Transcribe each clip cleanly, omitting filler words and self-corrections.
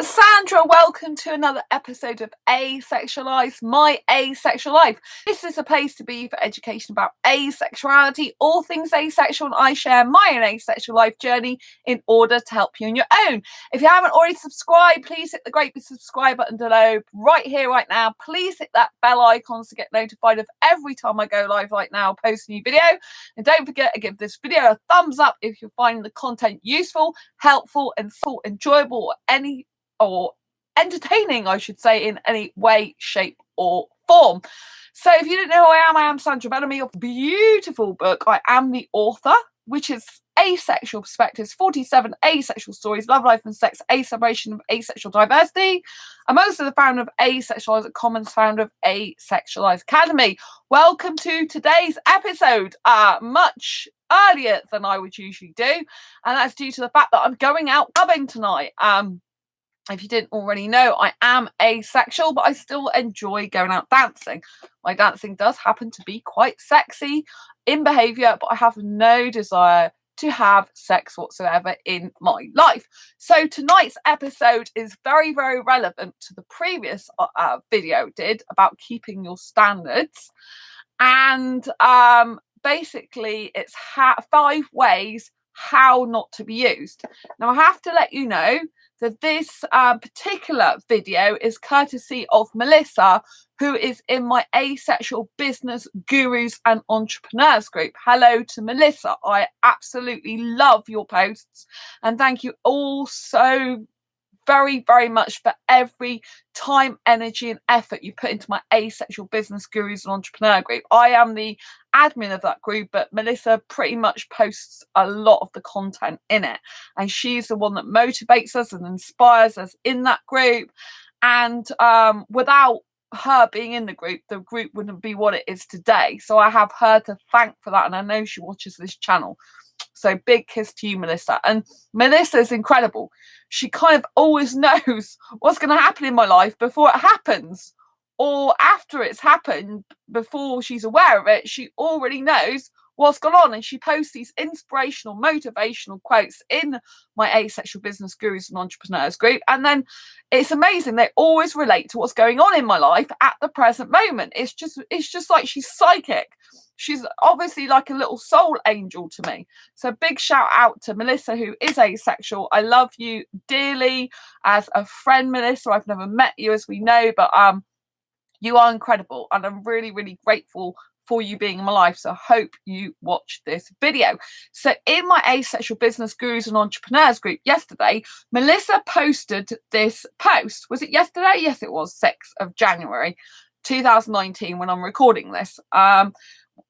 it's Sandra. Welcome to another episode of Asexualized, my asexual life. This is a place to be for education about asexuality, all things asexual, and I share my own asexual life journey in order to help you on your own. If you haven't already subscribed, please hit the great big subscribe button below, right here, right now. Please hit that bell icon to get notified of every time I go live right now, post a new video. And don't forget to give this video a thumbs up if you're finding the content useful, helpful, and enjoyable, or entertaining, I should say, in any way, shape, or form. So if you don't know who I am Sandra Bellamy of the beautiful book I Am the Author, which is Asexual Perspectives, 47 Asexual Stories, Love, Life and Sex, A Celebration of Asexual Diversity. I'm also the founder of Asexualised Commons, founder of Asexualized Academy. Welcome to today's episode, much earlier than I would usually do, and that's due to the fact that I'm going out clubbing tonight. If you didn't already know, I am asexual, but I still enjoy going out dancing. My dancing does happen to be quite sexy in behaviour, but I have no desire to have sex whatsoever in my life. So tonight's episode is very, very relevant to the previous video I did about keeping your standards. And basically, it's 5 ways how not to be used. Now, I have to let you know that this particular video is courtesy of Melissa, who is in my Asexual Business Gurus and Entrepreneurs group. Hello to Melissa. I absolutely love your posts, and thank you all so very, very much for every time, energy and effort you put into my Asexual Business Gurus and Entrepreneur group. I am the admin of that group, but Melissa pretty much posts a lot of the content in it, and she's the one that motivates us and inspires us in that group. And without her being in the group wouldn't be what it is today. So I have her to thank for that, and I know she watches this channel. So big kiss to you, Melissa. And Melissa is incredible. She kind of always knows what's going to happen in my life before it happens, or after it's happened. Before she's aware of it, she already knows what's gone on, and she posts these inspirational, motivational quotes in my Asexual Business Gurus and Entrepreneurs group. And then it's amazing, they always relate to what's going on in my life at the present moment. It's just like she's psychic. She's obviously like a little soul angel to me. So big shout out to Melissa, who is asexual. I love you dearly as a friend, Melissa. I've never met you, as we know, but you are incredible, and I'm really, really grateful for you being in my life. So I hope you watch this video. So in my Asexual Business Gurus and Entrepreneurs group yesterday, Melissa posted this post. Was it yesterday? Yes, it was 6th of January 2019 when I'm recording this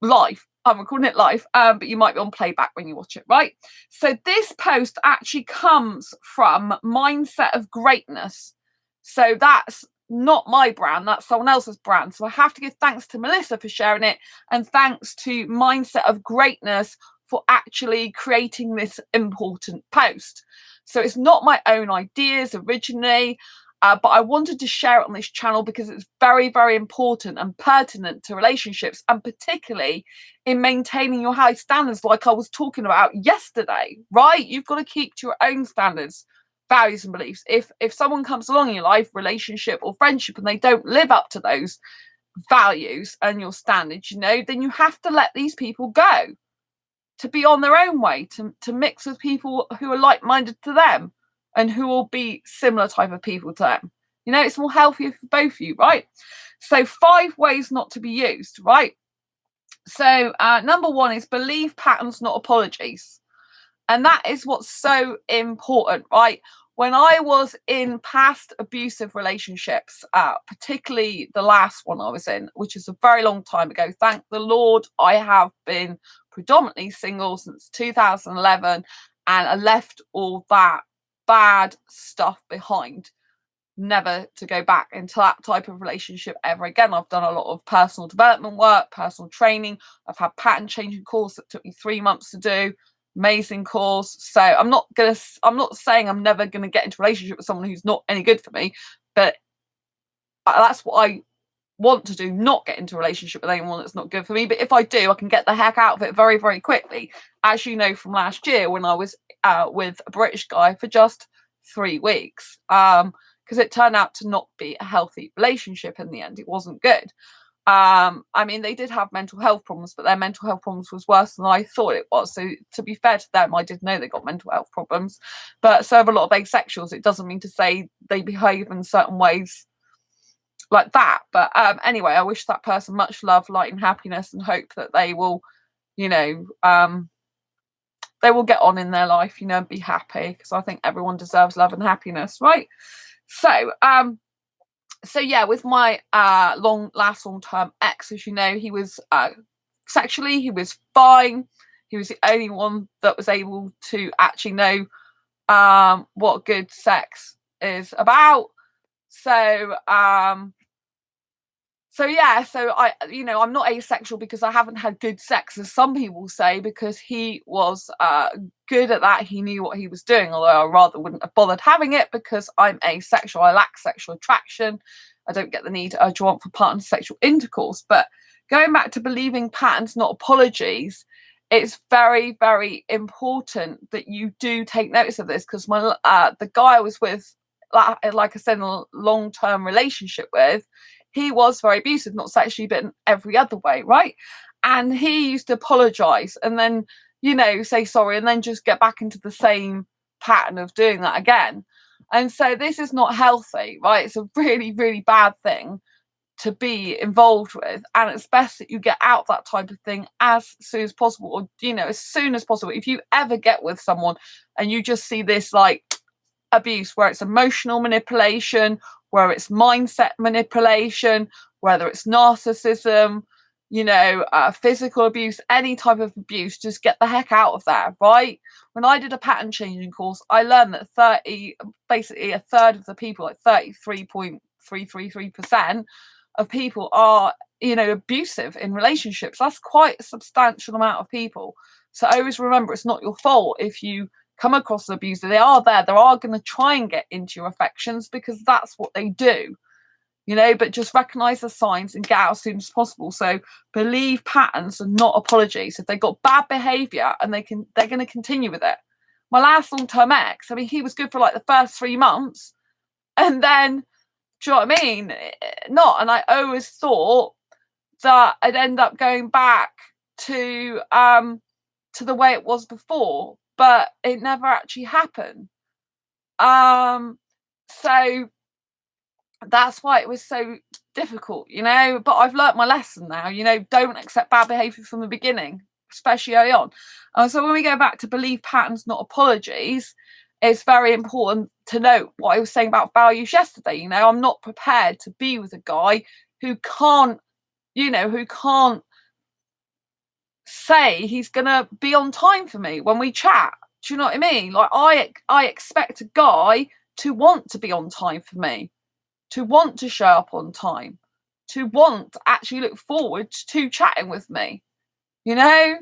live. I'm recording it live, but you might be on playback when you watch it, right? So this post actually comes from Mindset of Greatness. So that's not my brand, that's someone else's brand. So I have to give thanks to Melissa for sharing it, and thanks to Mindset of Greatness for actually creating this important post. So it's not my own ideas originally, but I wanted to share it on this channel because it's very, very important and pertinent to relationships, and particularly in maintaining your high standards, like I was talking about yesterday, right? You've got to keep to your own standards, values and beliefs. If someone comes along in your life, relationship or friendship, and they don't live up to those values and your standards, then you have to let these people go, to be on their own way, to mix with people who are like-minded to them and who will be similar type of people to them. It's more healthier for both of you, right? So 5 ways not to be used, right? So number 1 is believe patterns, not apologies. And that is what's so important, right? When I was in past abusive relationships, particularly the last one I was in, which is a very long time ago, thank the Lord, I have been predominantly single since 2011, and I left all that bad stuff behind, never to go back into that type of relationship ever again. I've done a lot of personal development work, personal training. I've had pattern changing course that took me 3 months to do. Amazing course. So I'm not saying I'm never gonna get into a relationship with someone who's not any good for me, but that's what I want to do, not get into a relationship with anyone that's not good for me. But if I do, I can get the heck out of it very, very quickly, as you know from last year when I was with a British guy for just 3 weeks, because it turned out to not be a healthy relationship in the end. It wasn't good. I mean, they did have mental health problems, but their mental health problems was worse than I thought it was. So to be fair to them, I did know they got mental health problems. But so have a lot of asexuals. It doesn't mean to say they behave in certain ways like that. But anyway, I wish that person much love, light, and happiness, and hope that they will, you know, they will get on in their life, you know, and be happy, because I think everyone deserves love and happiness, right? So yeah, with my long-term ex, as you know, he was sexually, he was fine. He was the only one that was able to actually know what good sex is about. So yeah, so I'm not asexual because I haven't had good sex, as some people say, because he was good at that. He knew what he was doing, although I rather wouldn't have bothered having it, because I'm asexual. I lack sexual attraction. I don't get the need, urge, or want for partner sexual intercourse. But going back to believing patterns, not apologies, it's very, very important that you do take notice of this, because the guy I was with, like I said, in a long-term relationship with, he was very abusive, not sexually, but in every other way, right? And he used to apologize and then, say sorry, and then just get back into the same pattern of doing that again. And so this is not healthy, right? It's a really, really bad thing to be involved with. And it's best that you get out that type of thing as soon as possible, or, as soon as possible. If you ever get with someone and you just see this like abuse, where it's emotional manipulation, where it's mindset manipulation, whether it's narcissism, physical abuse, any type of abuse, just get the heck out of there, right? When I did a pattern changing course, I learned that basically a third of the people, like 33.333% of people are, abusive in relationships. That's quite a substantial amount of people. So always remember, it's not your fault if you come across an abuser. They are there. They are going to try and get into your affections, because that's what they do, but just recognize the signs and get out as soon as possible. So believe patterns and not apologies. If they got bad behavior and they're going to continue with it. My last long-term ex, I mean, he was good for like the first 3 months, and then, do you know what I mean? Not. And I always thought that I'd end up going back to the way it was before, but it never actually happened. So that's why it was so difficult, but I've learnt my lesson now, don't accept bad behavior from the beginning, especially early on. So when we go back to believe patterns, not apologies, it's very important to note what I was saying about values yesterday. I'm not prepared to be with a guy who can't say he's gonna be on time for me when we chat. Do you know what I mean? Like, I expect a guy to want to be on time for me, to want to show up on time, to want to actually look forward to chatting with me. I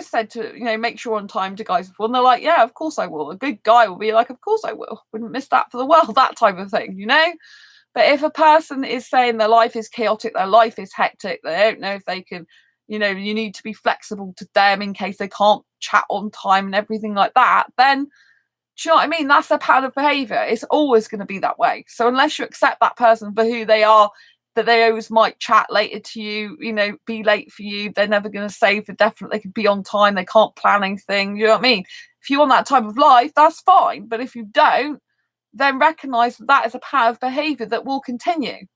said to make sure on time to guys before, and they're like, yeah, of course I will. A good guy will be like, of course I will. Wouldn't miss that for the world. That type of thing, But if a person is saying their life is chaotic, their life is hectic, they don't know if they can, you need to be flexible to them in case they can't chat on time and everything like that, then, do you know what I mean? That's a pattern of behaviour. It's always going to be that way. So unless you accept that person for who they are, that they always might chat later to you, be late for you, they're never going to say for definite they could be on time, they can't plan anything, you know what I mean? If you want that type of life, that's fine. But if you don't, then recognise that is a pattern of behaviour that will continue.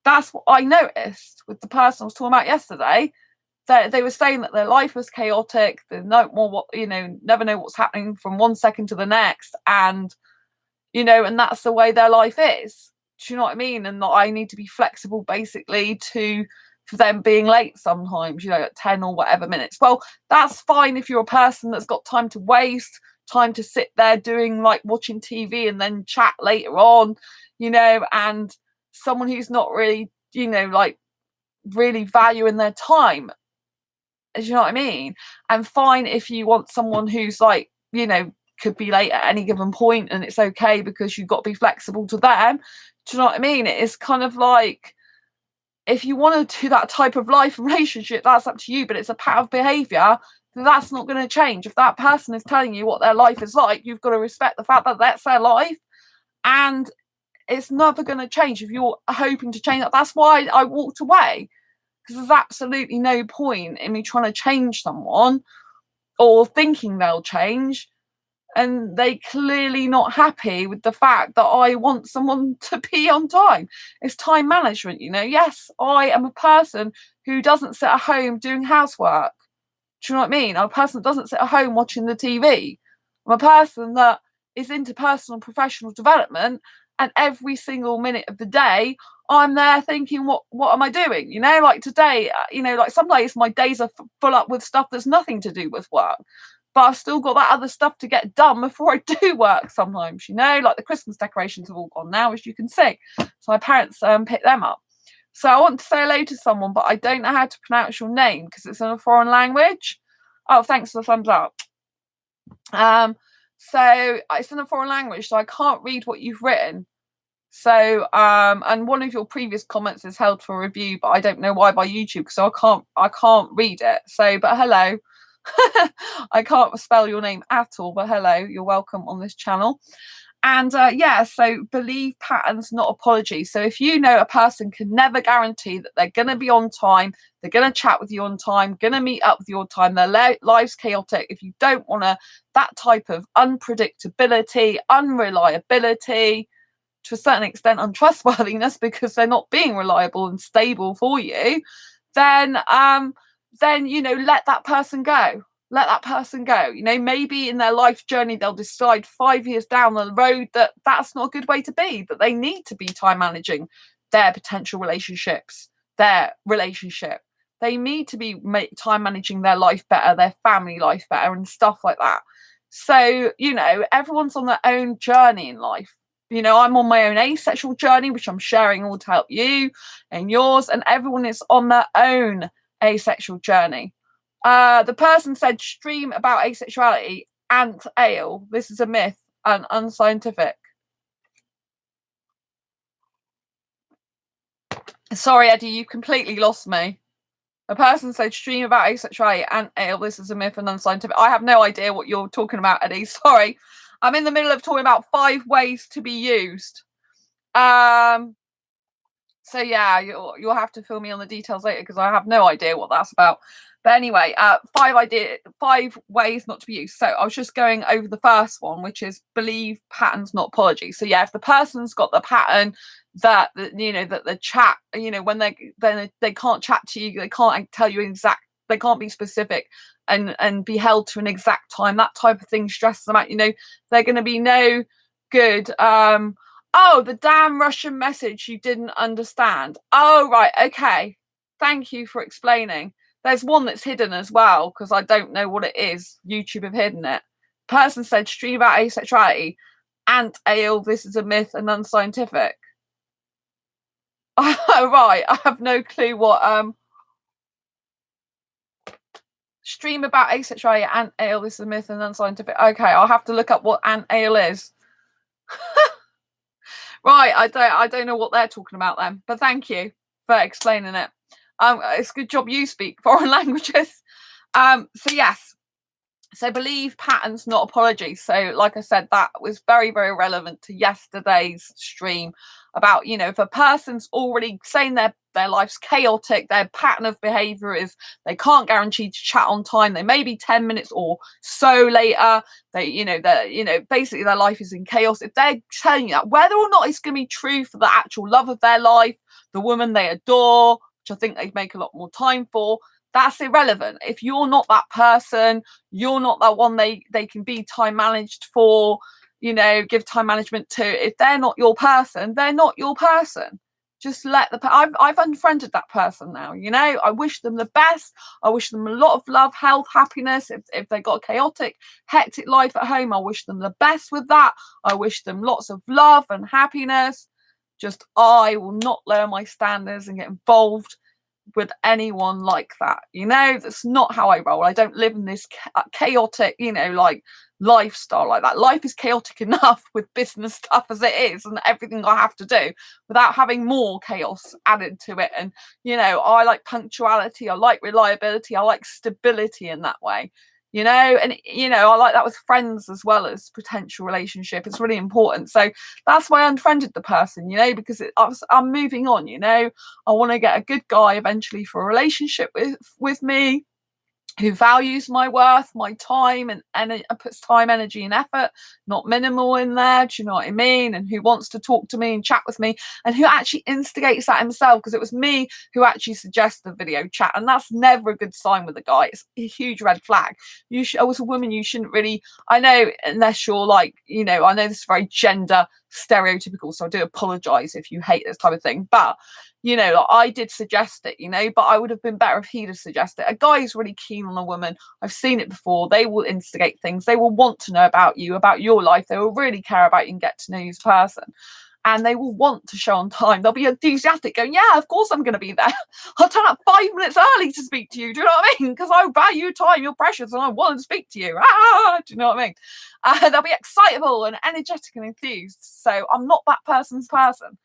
That's what I noticed with the person I was talking about yesterday. They were saying that their life was chaotic. They never know what's happening from one second to the next, and and that's the way their life is. Do you know what I mean? And that I need to be flexible, basically, for them being late sometimes, at 10 or whatever minutes. Well, that's fine if you're a person that's got time to waste, time to sit there doing like watching TV and then chat later on, and someone who's not really, like really valuing their time. Do you know what I mean? And fine if you want someone who's like, could be late at any given point, and it's okay because you've got to be flexible to them. Do you know what I mean? It is kind of like, if you want to do that type of life and relationship, that's up to you, but it's a pattern of behaviour that's not going to change. If that person is telling you what their life is like, you've got to respect the fact that that's their life, and it's never going to change if you're hoping to change that. That's why I walked away, because there's absolutely no point in me trying to change someone or thinking they'll change, and they clearly not happy with the fact that I want someone to be on time. It's time management, you know. Yes, I am a person who doesn't sit at home doing housework. Do you know what I mean? I'm a person that doesn't sit at home watching the TV. I'm a person that is into personal and professional development, and every single minute of the day I'm there thinking, what am I doing? You know, like today, you know, like some days my days are full up with stuff that's nothing to do with work, but I've still got that other stuff to get done before I do work sometimes, you know, like the Christmas decorations have all gone now, as you can see. So my parents picked them up. So I want to say hello to someone, but I don't know how to pronounce your name because it's in a foreign language. Oh, thanks for the thumbs up. So it's in a foreign language, so I can't read what you've written. So, and one of your previous comments is held for review, but I don't know why by YouTube, so I can't read it. So, but hello. I can't spell your name at all, but hello, you're welcome on this channel. And yeah, so believe patterns, not apologies. So if you know a person can never guarantee that they're going to be on time, they're going to chat with you on time, going to meet up with you on time, their life's chaotic. If you don't want that type of unpredictability, unreliability, to a certain extent untrustworthiness, because they're not being reliable and stable for you, then you know, let that person go. Let that person go. You know, maybe in their life journey they'll decide 5 years down the road that that's not a good way to be, that they need to be time managing their potential relationships, their relationship. They need to be time managing their life better, their family life better, and stuff like that. So, you know, everyone's on their own journey in life. You know, I'm on my own asexual journey, which I'm sharing all to help you and yours, and everyone is on their own asexual journey. The person said, stream about asexuality, ant ale. This is a myth and unscientific. Sorry, Eddie, you completely lost me. A person said, stream about asexuality, ant ale. This is a myth and unscientific. I have no idea what you're talking about, Eddie. Sorry. I'm in the middle of talking about 5 ways to be used. So yeah, you'll have to fill me on the details later because I have no idea what that's about. But anyway, 5 ways not to be used. So I was just going over the first one, which is believe patterns, not apologies. So yeah, if the person's got the pattern that you know, that the chat, you know, when they can't chat to you, they can't tell you exact, they can't be specific and be held to an exact time, that type of thing stresses them out. You know, they're going to be no good. Oh, the damn Russian message you didn't understand. Oh, right. Okay. Thank you for explaining. There's one that's hidden as well, because I don't know what it is. YouTube have hidden it. Person said, stream about asexuality. Ant ale, this is a myth and unscientific. Oh, right. I have no clue what stream about asexuality, ant ale, this is a myth and unscientific. Okay, I'll have to look up what ant ale is. Right, I don't know what they're talking about then, but thank you for explaining it. It's a good job you speak foreign languages. So yes, so believe patterns, not apologies. So like I said, that was very, very relevant to yesterday's stream about, you know, if a person's already saying their life's chaotic, their pattern of behavior is they can't guarantee to chat on time, they may be 10 minutes or so later, they, you know, basically their life is in chaos. If they're telling you that, whether or not it's going to be true for the actual love of their life, the woman they adore, which I think they'd make a lot more time for, that's irrelevant. If you're not that person, you're not that one they can be time managed for, you know, give time management to. If they're not your person, they're not your person. Just let I've unfriended that person now, you know. I wish them the best. I wish them a lot of love, health, happiness. If they got a chaotic, hectic life at home, I wish them the best with that. I wish them lots of love and happiness. Just I will not lower my standards and get involved with anyone like that. You know, that's not how I roll. I don't live in this chaotic, you know, like lifestyle like that. Life is chaotic enough with business stuff as it is and everything I have to do without having more chaos added to it. And, you know, I like punctuality, I like reliability, I like stability in that way. You know, and you know, I like that with friends as well as potential relationship. It's really important. So that's why I unfriended the person, you know, because I'm moving on, you know. I want to get a good guy eventually for a relationship with me, who values my worth, my time, and puts time, energy, and effort, not minimal in there. Do you know what I mean? And who wants to talk to me and chat with me, and who actually instigates that himself, because it was me who actually suggested the video chat, and that's never a good sign with a guy. It's a huge red flag. You should, as a woman, you shouldn't really. I know, unless you're like, you know, I know this is very gender stereotypical, so I do apologize if you hate this type of thing, but you know, like, I did suggest it, you know, but I would have been better if he'd have suggested it. A guy is really keen on a woman. I've seen it before. They will instigate things. They will want to know about you, about your life. They will really care about you and get to know you as a person. And they will want to show on time. They'll be enthusiastic, going, yeah, of course I'm going to be there. I'll turn up 5 minutes early to speak to you. Do you know what I mean? Because I value your time, you're precious, and I want to speak to you. Do you know what I mean? They'll be excitable and energetic and enthused. So I'm not that person's person,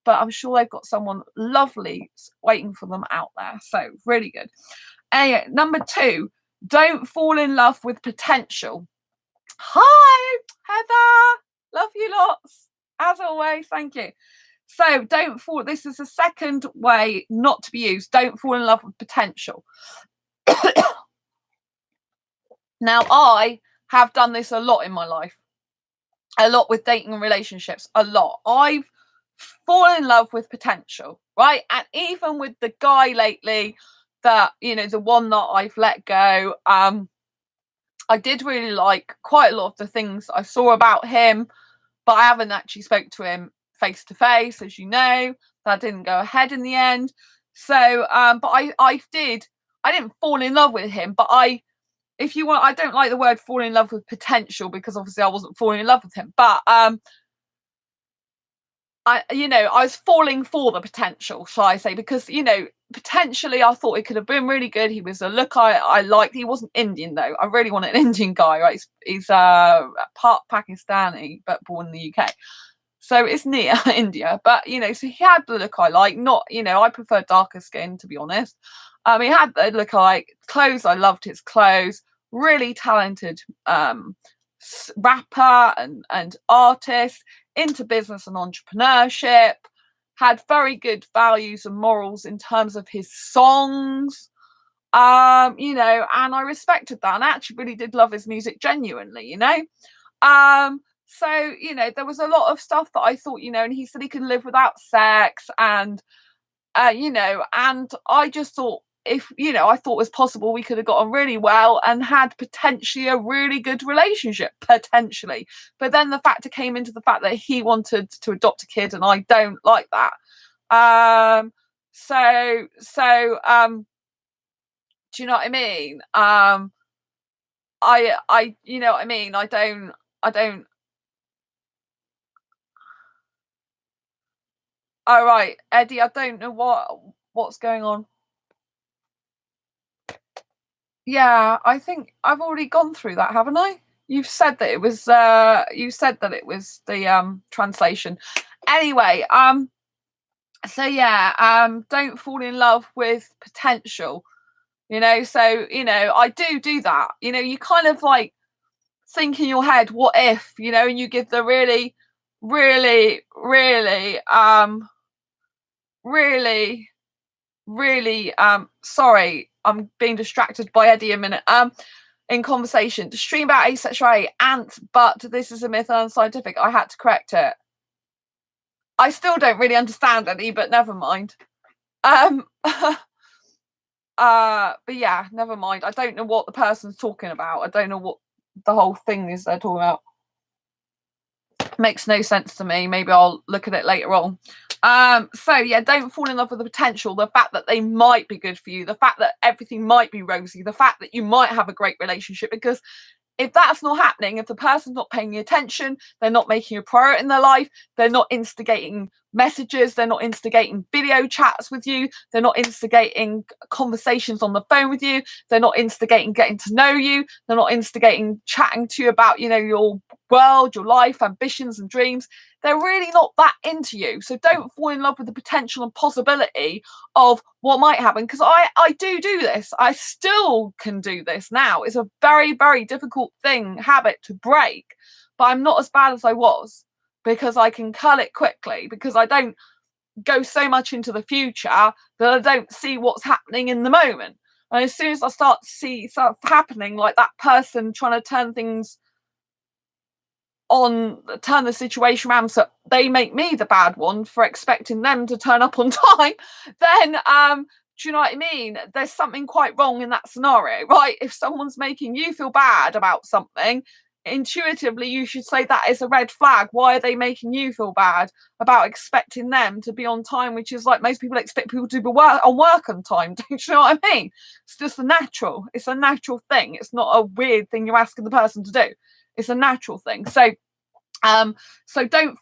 but I'm sure they've got someone lovely waiting for them out there. So really good. Anyway, number 2, don't fall in love with potential. Hi, Heather. Love you lots. As always, thank you. So don't fall. This is the second way not to be used. Don't fall in love with potential. Now, I have done this a lot in my life. A lot with dating and relationships. A lot. I've fallen in love with potential, right? And even with the guy lately, that, you know, the one that I've let go, I did really like quite a lot of the things I saw about him, but I haven't actually spoke to him face to face, as you know. That didn't go ahead in the end. So but I didn't fall in love with him, but if you want, I don't like the word falling in love with potential, because obviously I wasn't falling in love with him, but I was falling for the potential, shall I say, because, you know, potentially I thought it could have been really good. He was a look I liked. He wasn't Indian though. I really wanted an Indian guy, right? He's part Pakistani but born in the UK, so it's near India. But you know, so he had the look I like. Not, you know, I prefer darker skin, to be honest. He had the look I like. Clothes, I loved his clothes. Really talented rapper and artist, into business and entrepreneurship, had very good values and morals in terms of his songs, you know, and I respected that, and I actually really did love his music genuinely, you know. So, you know, there was a lot of stuff that I thought, you know, and he said he could live without sex, and you know, and I just thought, if, you know, I thought it was possible we could have gotten really well and had potentially a really good relationship, potentially. But then the factor came into the fact that he wanted to adopt a kid, and I don't like that. So do you know what I mean? I you know what I mean? I don't all right, Eddie, I don't know what's going on. Yeah, I think I've already gone through that, haven't I? You've said that it was the translation. Anyway, so yeah, don't fall in love with potential, you know. So, you know, I do that. You know, you kind of like think in your head, what if, you know, and you give the really, really, really, really, really, sorry, I'm being distracted by Eddie a minute. In conversation to stream about asexuality, but this is a myth and unscientific. I had to correct it. I still don't really understand Eddie, but never mind. But yeah, never mind. I don't know what the person's talking about. I don't know what the whole thing is they're talking about. Makes no sense to me. Maybe I'll look at it later on. So yeah, don't fall in love with the potential, the fact that they might be good for you, the fact that everything might be rosy, the fact that you might have a great relationship. Because if that's not happening, if the person's not paying you attention, they're not making you a priority in their life, they're not instigating messages, they're not instigating video chats with you, they're not instigating conversations on the phone with you, they're not instigating getting to know you, they're not instigating chatting to you about, you know, your world, your life, ambitions and dreams. They're really not that into you. So don't fall in love with the potential and possibility of what might happen, because I do this. I still can do this now. It's a very, very difficult habit to break, but I'm not as bad as I was, because I can cull it quickly, because I don't go so much into the future that I don't see what's happening in the moment. And as soon as I start to see stuff happening, like that person trying to turn the situation around so they make me the bad one for expecting them to turn up on time, then do you know what I mean? There's something quite wrong in that scenario, right? If someone's making you feel bad about something, intuitively you should say that is a red flag. Why are they making you feel bad about expecting them to be on time, which is like most people expect people to be work on time? Do you know what I mean? It's just it's a natural thing. It's not a weird thing you're asking the person to do. It's a natural thing. So don't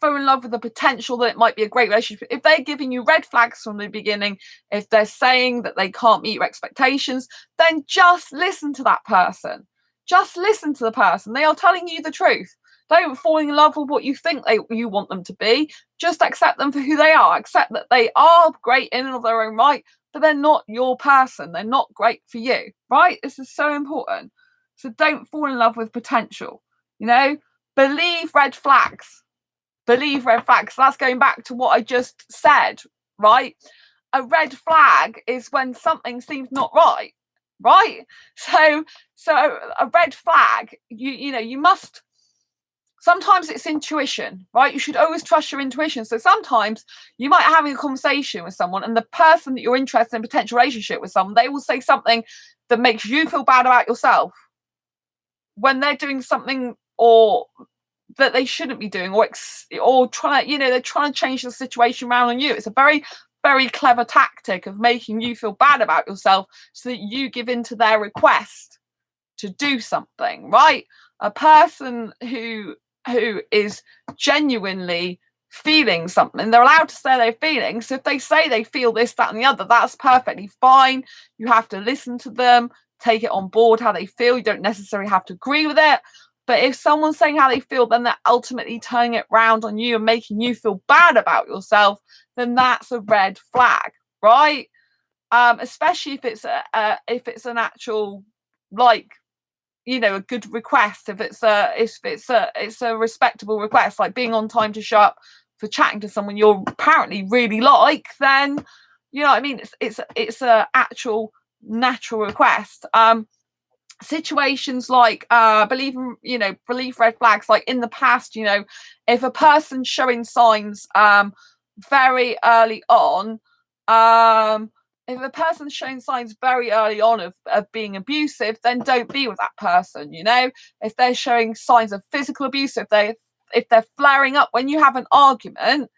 fall in love with the potential that it might be a great relationship. If they're giving you red flags from the beginning, if they're saying that they can't meet your expectations, then just listen to that person. Just listen to the person. They are telling you the truth. Don't fall in love with what you think you want them to be. Just accept them for who they are. Accept that they are great in and of their own right, but they're not your person. They're not great for you, right? This is so important. So don't fall in love with potential, you know? Believe red flags. Believe red flags. That's going back to what I just said, right? A red flag is when something seems not right, right? So a red flag, you must. Sometimes it's intuition, right? You should always trust your intuition. So sometimes you might be having a conversation with someone, and the person that you're interested in a potential relationship with someone, they will say something that makes you feel bad about yourself when they're doing something or that they shouldn't be doing, or trying to, they're trying to change the situation around on you. It's a very, very clever tactic of making you feel bad about yourself so that you give in to their request to do something, right? A person who is genuinely feeling something, they're allowed to say their feelings. So if they say they feel this, that, and the other, that's perfectly fine. You have to listen to them, take it on board how they feel. You don't necessarily have to agree with it. But if someone's saying how they feel, then they're ultimately turning it round on you and making you feel bad about yourself, then that's a red flag, right? Especially if it's an actual, like, a good request. If it's a respectable request, like being on time to show up for chatting to someone you're apparently really like, then you know what I mean. It's a actual natural request. Situations like believe red flags, like in the past, if a person's showing signs very early on, if a person's showing signs very early on of being abusive, then don't be with that person. If they're showing signs of physical abuse, if they're flaring up when you have an argument,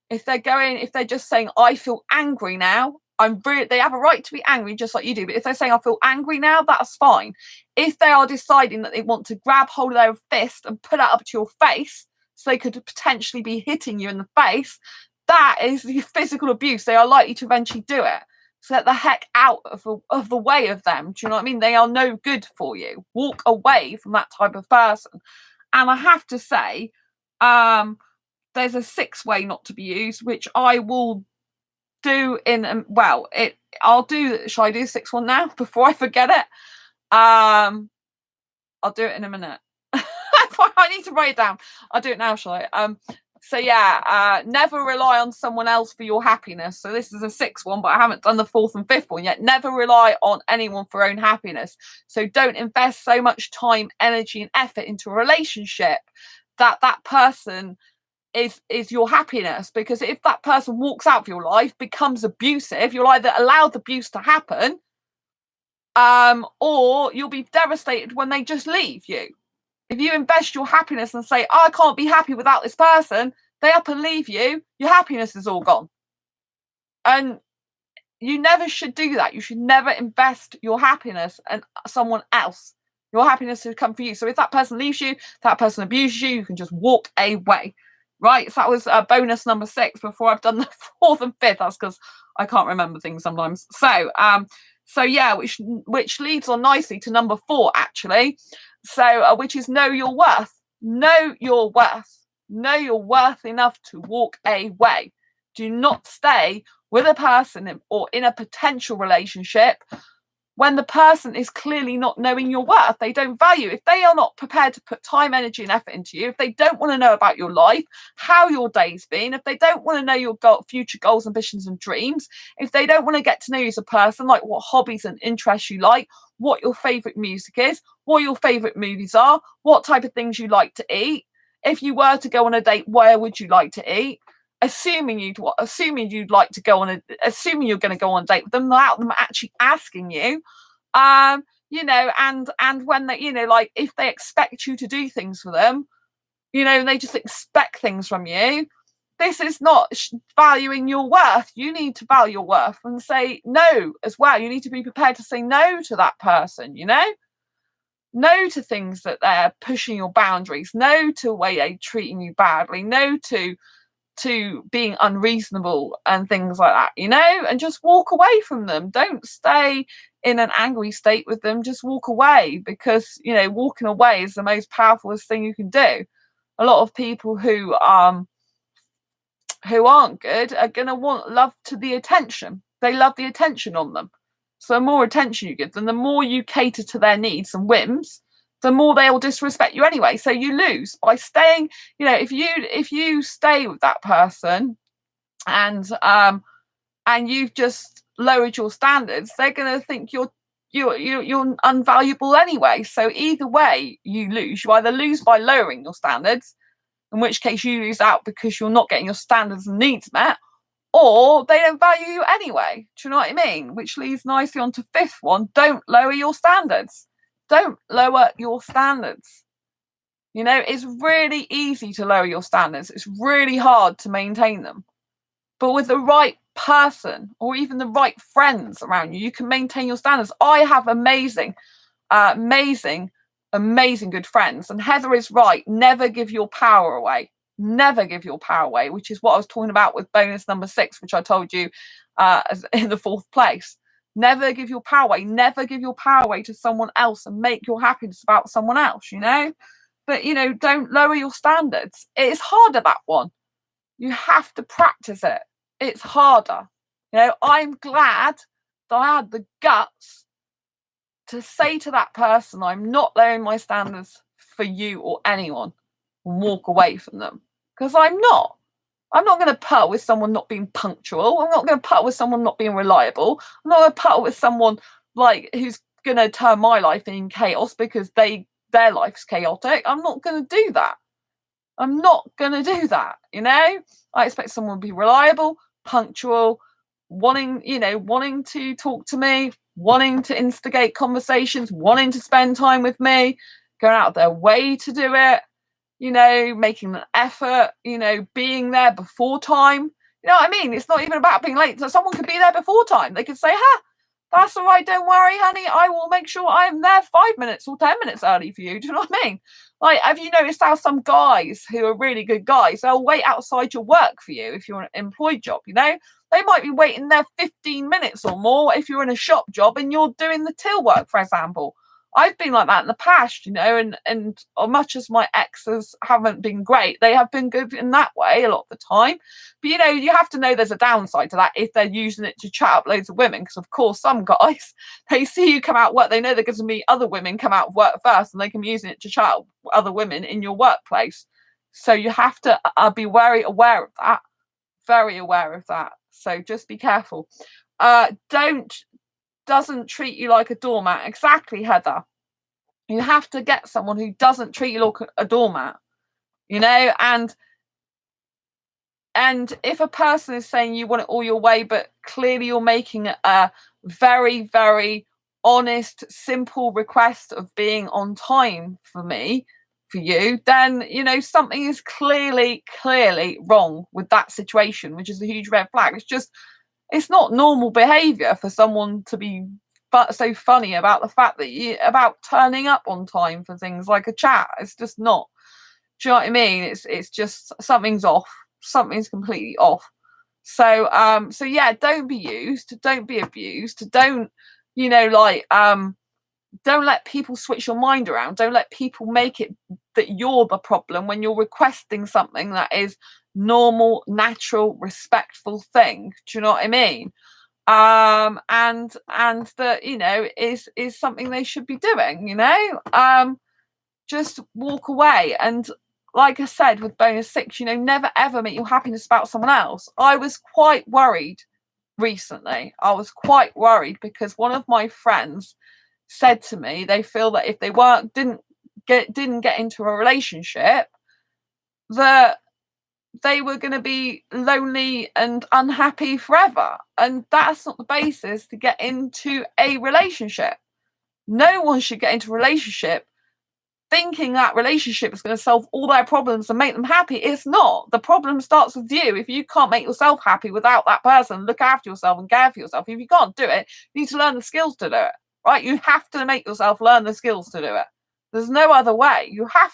if they're just saying, I feel angry now, they have a right to be angry just like you do. But if they're saying, I feel angry now, that's fine. If they are deciding that they want to grab hold of their fist and put it up to your face so they could potentially be hitting you in the face, that is the physical abuse. They are likely to eventually do it. So get the heck out of the way of them. Do you know what I mean? They are no good for you. Walk away from that type of person. And I have to say, there's a 6 way not to be used, which I will do I'll do. Shall I do 6 one now before I forget it? I'll do it in a minute. I need to write it down. I'll do it now, shall I? Never rely on someone else for your happiness. So this is a 6 one, but I haven't done the 4th and 5th one yet. Never rely on anyone for your own happiness. So don't invest so much time, energy, and effort into a relationship that person is your happiness, because if that person walks out of your life, becomes abusive, you'll either allow the abuse to happen, or you'll be devastated when they just leave you. If you invest your happiness and say, I can't be happy without this person, they up and leave you, your happiness is all gone. And you never should do that. You should never invest your happiness in someone else. Your happiness should come for you. So if that person leaves you, that person abuses you, you can just walk away. Right, so that was bonus number 6 before I've done the 4th and 5th. That's because I can't remember things sometimes. So yeah, which leads on nicely to number 4 actually. So which is know your worth. Know your worth. Know you're worth enough to walk away. Do not stay with a person or in a potential relationship when the person is clearly not knowing your worth. They don't value. If they are not prepared to put time, energy, and effort into you, if they don't want to know about your life, how your day's been, if they don't want to know your future goals, ambitions, and dreams, if they don't want to get to know you as a person, like what hobbies and interests you like, what your favorite music is, what your favorite movies are, what type of things you like to eat, if you were to go on a date, where would you like to eat? Assuming you'd like to go on assuming you're going to go on a date with them without them actually asking you, and when they, like if they expect you to do things for them, and they just expect things from you, this is not valuing your worth. You need to value your worth and say no as well. You need to be prepared to say no to that person, no to things that they're pushing your boundaries, no to the way they're treating you badly, no to being unreasonable and things like that, and just walk away from them. Don't stay in an angry state with them. Just walk away, because walking away is the most powerful thing you can do. A lot of people who aren't good are going to want love to the attention. They love the attention on them. So the more attention you give them, the more you cater to their needs and whims, the more they'll disrespect you anyway. So you lose by staying. If you stay with that person and you've just lowered your standards, they're going to think you're unvaluable anyway. So either way, you lose. You either lose by lowering your standards, in which case you lose out because you're not getting your standards and needs met, or they don't value you anyway. Do you know what I mean? Which leads nicely on to 5th one. Don't lower your standards. Don't lower your standards. It's really easy to lower your standards. It's really hard to maintain them. But with the right person or even the right friends around you, you can maintain your standards. I have amazing good friends. And Heather is right. Never give your power away. Never give your power away, which is what I was talking about with bonus number 6, which I told you in the 4th place. Never give your power away. Never give your power away to someone else and make your happiness about someone else, But, don't lower your standards. It is harder, that one. You have to practice it. It's harder. I'm glad that I had the guts to say to that person, I'm not lowering my standards for you or anyone, and walk away from them. Because I'm not. I'm not going to put up with someone not being punctual. I'm not going to put up with someone not being reliable. I'm not going to put up with someone who's going to turn my life in chaos because their life's chaotic. I'm not going to do that. I'm not going to do that. I expect someone to be reliable, punctual, wanting to talk to me, wanting to instigate conversations, wanting to spend time with me, going out of their way to do it. Making an effort, being there before time. You know what I mean? It's not even about being late. So someone could be there before time. They could say, that's all right. Don't worry, honey. I will make sure I'm there 5 minutes or 10 minutes early for you. Do you know what I mean? Have you noticed how some guys who are really good guys, they'll wait outside your work for you if you're an employed job, They might be waiting there 15 minutes or more if you're in a shop job and you're doing the till work, for example. I've been like that in the past, and much as my exes haven't been great, they have been good in that way a lot of the time. But, you have to know there's a downside to that if they're using it to chat up loads of women. Because, of course, some guys, they see you come out work, they know they're going to meet other women come out of work first, and they can be using it to chat up with other women in your workplace. So you have to be very aware of that. Very aware of that. So just be careful. Doesn't treat you like a doormat. Exactly, Heather. You have to get someone who doesn't treat you like a doormat, and if a person is saying you want it all your way, but clearly you're making a very, very honest, simple request of being on time for you, then, something is clearly wrong with that situation, which is a huge red flag. It's not normal behavior for someone to be so funny about the fact that about turning up on time for things like a chat. It's just not. Do you know what I mean? It's just something's off. Something's completely off. So so yeah, don't be used, don't be abused, don't, you know, like don't let people switch your mind around. Don't let people make it that you're the problem when you're requesting something that is normal, natural, respectful thing. Do you know what I mean? And that, you know, is something they should be doing, you know. Just walk away. And like I said with bonus 6, you know, never ever make your happiness about someone else. I was quite worried recently. I was quite worried because one of my friends said to me they feel that if they didn't get into a relationship, that they were going to be lonely and unhappy forever. And that's not the basis to get into a relationship. No one should get into a relationship thinking that relationship is going to solve all their problems and make them happy. It's not. The problem starts with you. If you can't make yourself happy without that person, look after yourself and care for yourself. If you can't do it, you need to learn the skills to do it, right? You have to make yourself learn the skills to do it. There's no other way. You have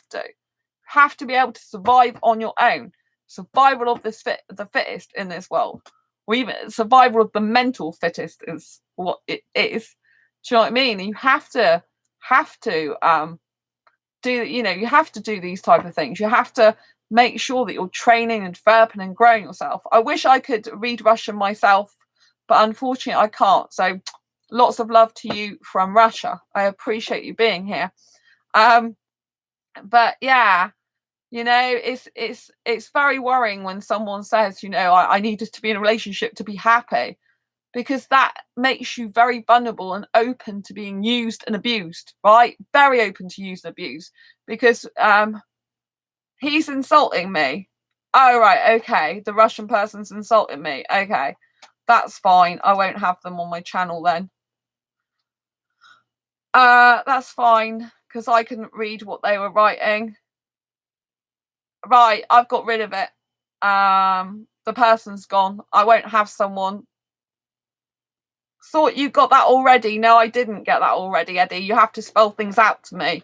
to be able to survive on your own. Survival of the fittest in this world, or even survival of the mental fittest is what it is. Do you know what I mean? You have to do, you know, you have to do these type of things. You have to make sure that you're training and developing and growing yourself. I wish I could read Russian myself, but unfortunately I can't. So lots of love to you from Russia. I appreciate you being here. But yeah, you know, it's very worrying when someone says, you know, I needed to be in a relationship to be happy, because that makes you very vulnerable and open to being used and abused, right? Very open to use and abuse, because he's insulting me. Oh, right, okay. The Russian person's insulting me. Okay, that's fine. I won't have them on my channel then. That's fine, because I couldn't read what they were writing. Right, I've got rid of it. The person's gone. I won't have someone. Thought you got that already. No, I didn't get that already, Eddie. You have to spell things out to me.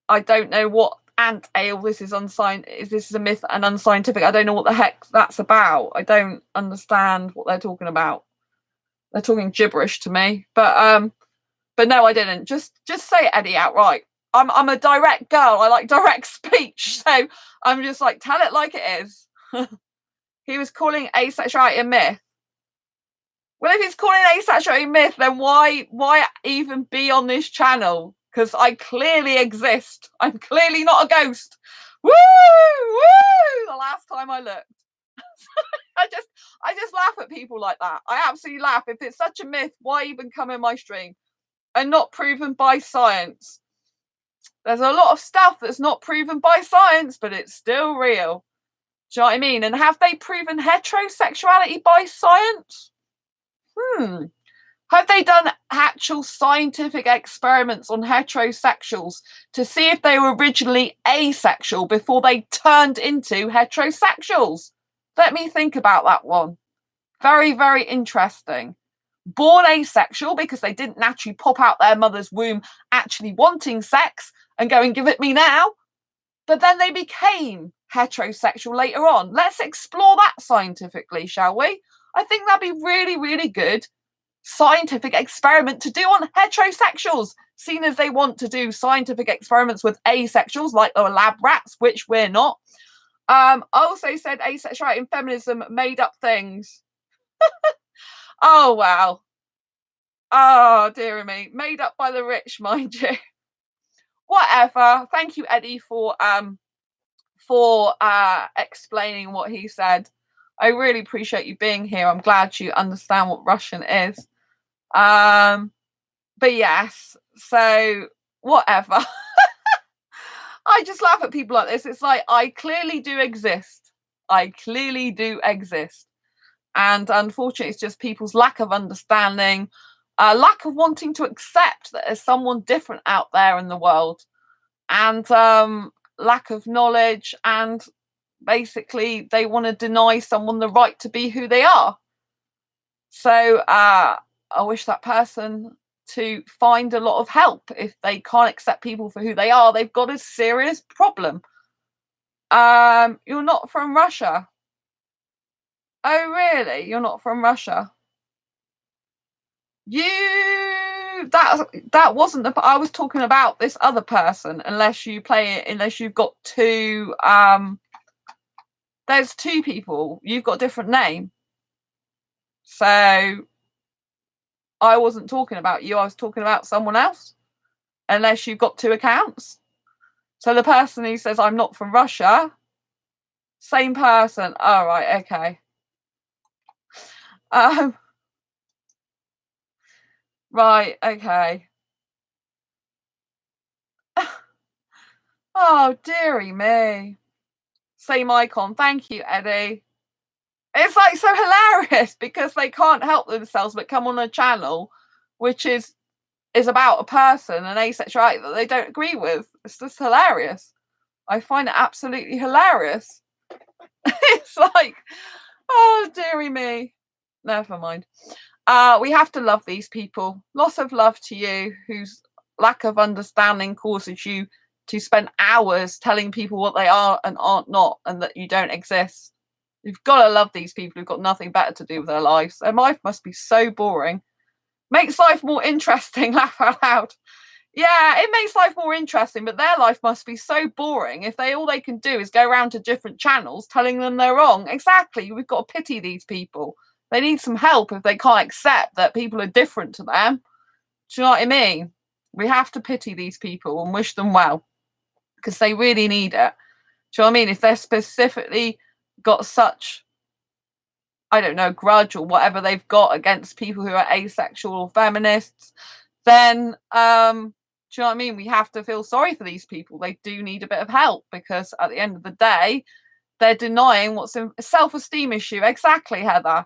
I don't know what ant ale this is. This is a myth and unscientific. I don't know what the heck that's about. I don't understand what they're talking about. They're talking gibberish to me. But no, I didn't. Just say it, Eddie, outright. I'm a direct girl. I like direct speech. So I'm just like, tell it like it is. He was calling asexuality a myth. Well, if he's calling asexuality a myth, then why even be on this channel? Because I clearly exist. I'm clearly not a ghost. Woo! Woo! The last time I looked. I just laugh at people like that. I absolutely laugh. If it's such a myth, why even come in my stream? And not proven by science. There's a lot of stuff that's not proven by science, but it's still real. Do you know what I mean? And have they proven heterosexuality by science? Have they done actual scientific experiments on heterosexuals to see if they were originally asexual before they turned into heterosexuals? Let me think about that one. Very, very interesting. Born asexual because they didn't naturally pop out their mother's womb actually wanting sex and go and give it me now. But then they became heterosexual later on. Let's explore that scientifically, shall we? I think that'd be really, really good scientific experiment to do on heterosexuals, seeing as they want to do scientific experiments with asexuals like the lab rats, which we're not. Also said asexuality and feminism made up things. Oh wow. Oh dear me. Made up by the rich, mind you. Whatever. Thank you, Eddie, for explaining what he said. I really appreciate you being here. I'm glad you understand what Russian is. But yes, so whatever. I just laugh at people like this. It's like, I clearly do exist. I clearly do exist. And unfortunately, it's just people's lack of understanding, lack of wanting to accept that there's someone different out there in the world, and lack of knowledge, and basically they want to deny someone the right to be who they are. So I wish that person to find a lot of help. If they can't accept people for who they are, they've got a serious problem. You're not from Russia. Oh, really? You're not from Russia? That wasn't the. I was talking about this other person. Unless you play it, unless you've got two. There's two people. You've got a different name. So I wasn't talking about you. I was talking about someone else. Unless you've got two accounts. So the person who says I'm not from Russia, same person. All right, okay. Right, okay. Oh, dearie me. Same icon. Thank you, Eddie. It's like so hilarious because they can't help themselves but come on a channel which is about a person and asexuality that they don't agree with. It's just hilarious. I find it absolutely hilarious. It's like, oh, dearie me. Never mind. We have to love these people. Lots of love to you whose lack of understanding causes you to spend hours telling people what they are and aren't not, and that you don't exist. You've got to love these people who've got nothing better to do with their lives. Their life must be so boring. Makes life more interesting, laugh out loud. Yeah, it makes life more interesting, but their life must be so boring if all they can do is go around to different channels telling them they're wrong. Exactly. We've got to pity these people. They need some help if they can't accept that people are different to them. Do you know what I mean? We have to pity these people and wish them well because they really need it. Do you know what I mean? If they're specifically got such, I don't know, grudge or whatever they've got against people who are asexual or feminists, then do you know what I mean? We have to feel sorry for these people. They do need a bit of help because at the end of the day, they're denying what's a self-esteem issue. Exactly, Heather.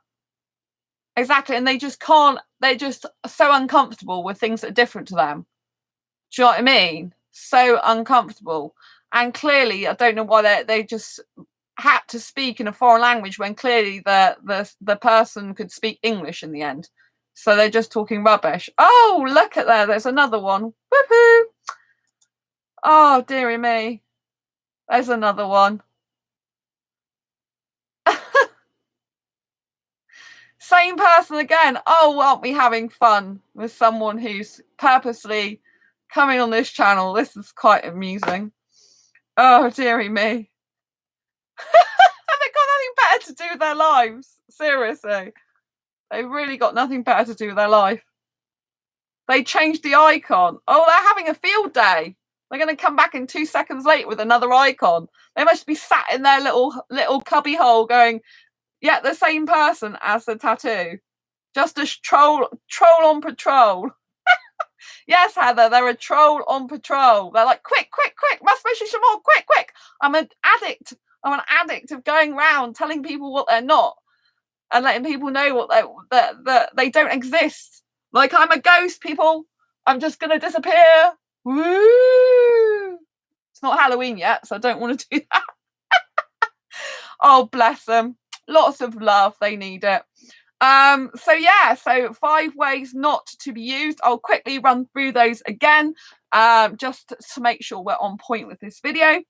Exactly. And they just can't, they're just so uncomfortable with things that are different to them. Do you know what I mean? So uncomfortable. And clearly, I don't know why they just had to speak in a foreign language when clearly the person could speak English in the end. So they're just talking rubbish. Oh, look at there. There's another one. Woohoo! Oh, dearie me. There's another one. Same person again. Oh, aren't we having fun with someone who's purposely coming on this channel? This is quite amusing. Oh, dearie me. Have they got nothing better to do with their lives? Seriously. They've really got nothing better to do with their life. They changed the icon. Oh, they're having a field day. They're going to come back in 2 seconds later with another icon. They must be sat in their little cubby hole going, yeah, the same person as the tattoo. Just a troll on patrol. Yes, Heather, they're a troll on patrol. They're like, quick, must wish you some more, quick. I'm an addict. I'm an addict of going round telling people what they're not and letting people know what they don't exist. Like, I'm a ghost, people. I'm just going to disappear. Woo! It's not Halloween yet, so I don't want to do that. Oh, bless them. Lots of love. They need it. So 5 ways not to be used. I'll quickly run through those again, just to make sure we're on point with this video.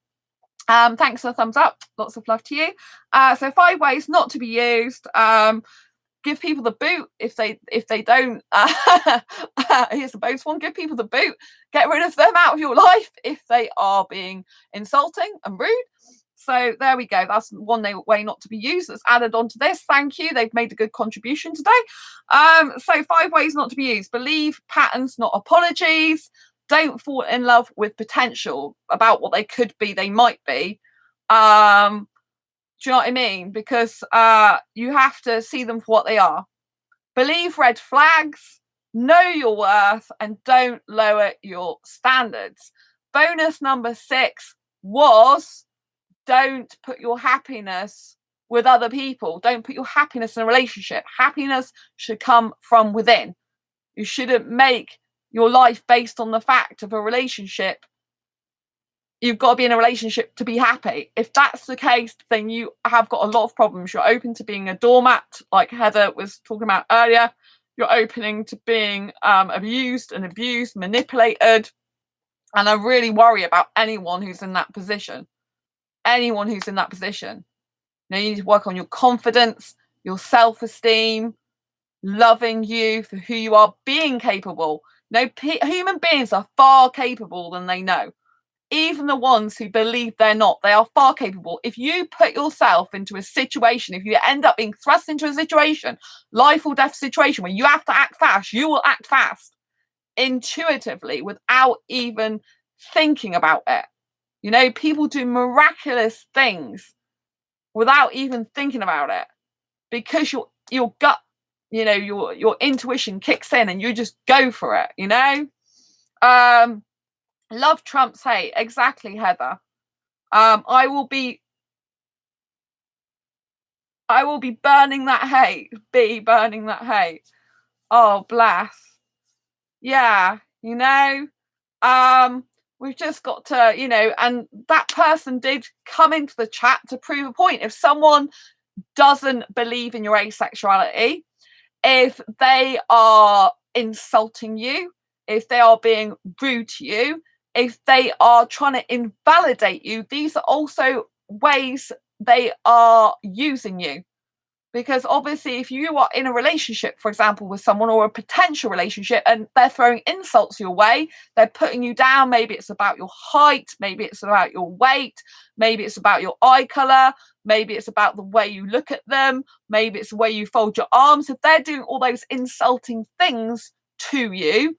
Thanks for the thumbs up. Lots of love to you. So 5 ways not to be used. Give people the boot if they don't. Here's the bonus one. Give people the boot. Get rid of them out of your life if they are being insulting and rude. So there we go. That's one way not to be used. That's added onto this. Thank you. They've made a good contribution today. So 5 ways not to be used. Believe patterns, not apologies. Don't fall in love with potential about what they could be, they might be. Do you know what I mean? Because you have to see them for what they are. Believe red flags. Know your worth and don't lower your standards. Bonus number 6 was don't put your happiness with other people. Don't put your happiness in a relationship. Happiness should come from within. You shouldn't make your life based on the fact of a relationship. You've got to be in a relationship to be happy. If that's the case, then you have got a lot of problems. You're open to being a doormat, like Heather was talking about earlier. you're opening to being abused, manipulated. And I really worry about anyone who's in that position. Anyone who's in that position. You need to work on your confidence, your self-esteem, loving you for who you are, being capable. Human beings are far capable than they know. Even the ones who believe they're not, they are far capable. If you put yourself into a situation, if you end up being thrust into a situation, life or death situation, where you have to act fast, you will act fast intuitively without even thinking about it. People do miraculous things without even thinking about it, because your gut, your intuition kicks in and you just go for it. Love trumps hate. Exactly, Heather. I will be burning that hate. Burning that hate. Oh, bless. Yeah, we've just got to, and that person did come into the chat to prove a point. If someone doesn't believe in your asexuality, if they are insulting you, if they are being rude to you, if they are trying to invalidate you, these are also ways they are using you. Because obviously, if you are in a relationship, for example, with someone, or a potential relationship, and they're throwing insults your way, they're putting you down, maybe it's about your height, maybe it's about your weight, maybe it's about your eye color, maybe it's about the way you look at them, maybe it's the way you fold your arms. If they're doing all those insulting things to you,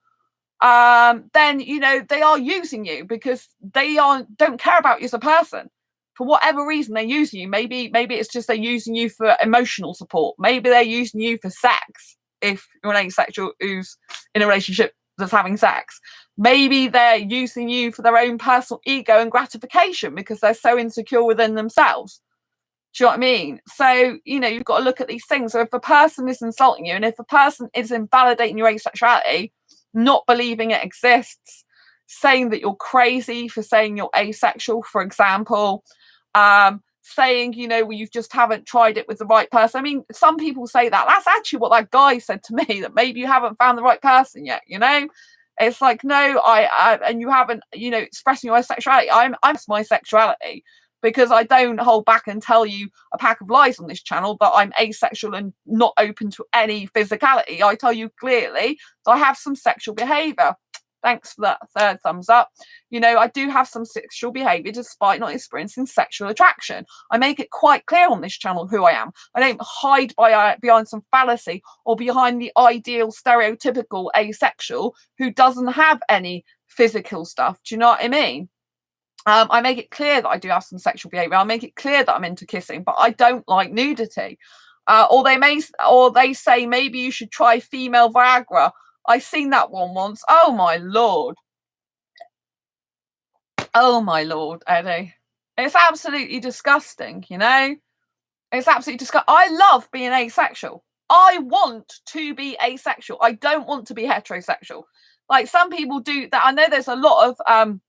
then they are using you, because they don't care about you as a person. For whatever reason, they're using you. Maybe it's just they're using you for emotional support. Maybe they're using you for sex, if you're an asexual who's in a relationship that's having sex. Maybe they're using you for their own personal ego and gratification, because they're so insecure within themselves. Do you know what I mean? So, you've got to look at these things. So if a person is insulting you, and if a person is invalidating your asexuality, not believing it exists, saying that you're crazy for saying you're asexual, for example, saying, well, you just haven't tried it with the right person. I mean, some people say that. That's actually what that guy said to me, that maybe you haven't found the right person yet, It's like, no, and you haven't, expressing your sexuality. I'm my sexuality, because I don't hold back and tell you a pack of lies on this channel that I'm asexual and not open to any physicality. I tell you clearly that I have some sexual behavior. Thanks for that third thumbs up. I do have some sexual behavior despite not experiencing sexual attraction. I make it quite clear on this channel who I am. I don't hide behind some fallacy or behind the ideal stereotypical asexual who doesn't have any physical stuff. Do you know what I mean? I make it clear that I do have some sexual behavior. I make it clear that I'm into kissing, but I don't like nudity. Or they say maybe you should try female Viagra. I seen that one once. Oh my lord. Oh my lord, Eddie. It's absolutely disgusting, It's absolutely disgusting. I love being asexual. I want to be asexual. I don't want to be heterosexual. Like some people do that. I know there's a lot of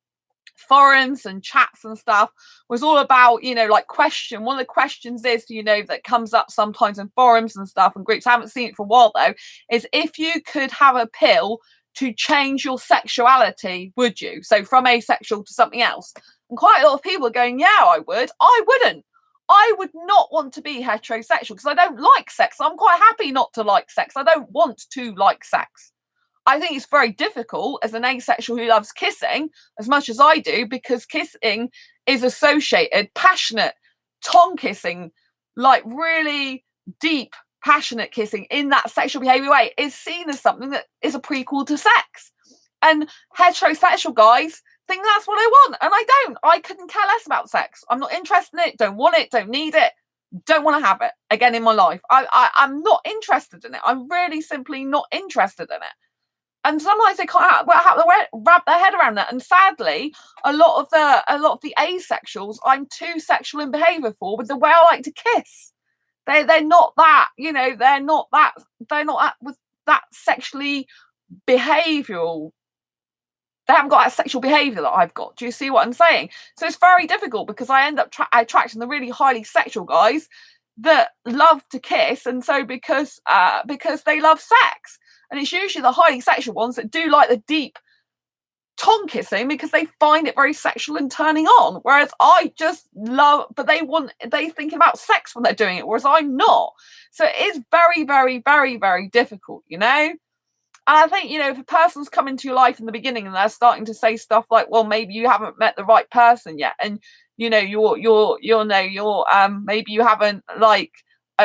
forums and chats and stuff was all about, like question. One of the questions is, that comes up sometimes in forums and stuff and groups. I haven't seen it for a while though, is if you could have a pill to change your sexuality, would you? So from asexual to something else. And quite a lot of people are going, yeah, I would. I wouldn't. I would not want to be heterosexual because I don't like sex. I'm quite happy not to like sex. I don't want to like sex. I think it's very difficult as an asexual who loves kissing as much as I do, because kissing is associated, passionate tongue kissing, like really deep, passionate kissing in that sexual behavior way is seen as something that is a prequel to sex. And heterosexual guys think that's what I want. And I don't. I couldn't care less about sex. I'm not interested in it, don't want it, don't need it, don't want to have it again in my life. I'm not interested in it. I'm really simply not interested in it. And sometimes they can't wrap their head around that. And sadly, a lot of the asexuals, I'm too sexual in behaviour for with the way I like to kiss. They're not that, they're not that with that sexually behavioural. They haven't got that sexual behaviour that I've got. Do you see what I'm saying? So it's very difficult because I end up attracting the really highly sexual guys that love to kiss, and so because they love sex, and it's usually the highly sexual ones that do like the deep tongue kissing because they find it very sexual and turning on, whereas I just love, but they think about sex when they're doing it, whereas I'm not. So it is very, very, very, very difficult, you know. And I think, you know, if a person's come into your life in the beginning and they're starting to say stuff like, well, maybe you haven't met the right person yet, and you know, maybe you haven't, like,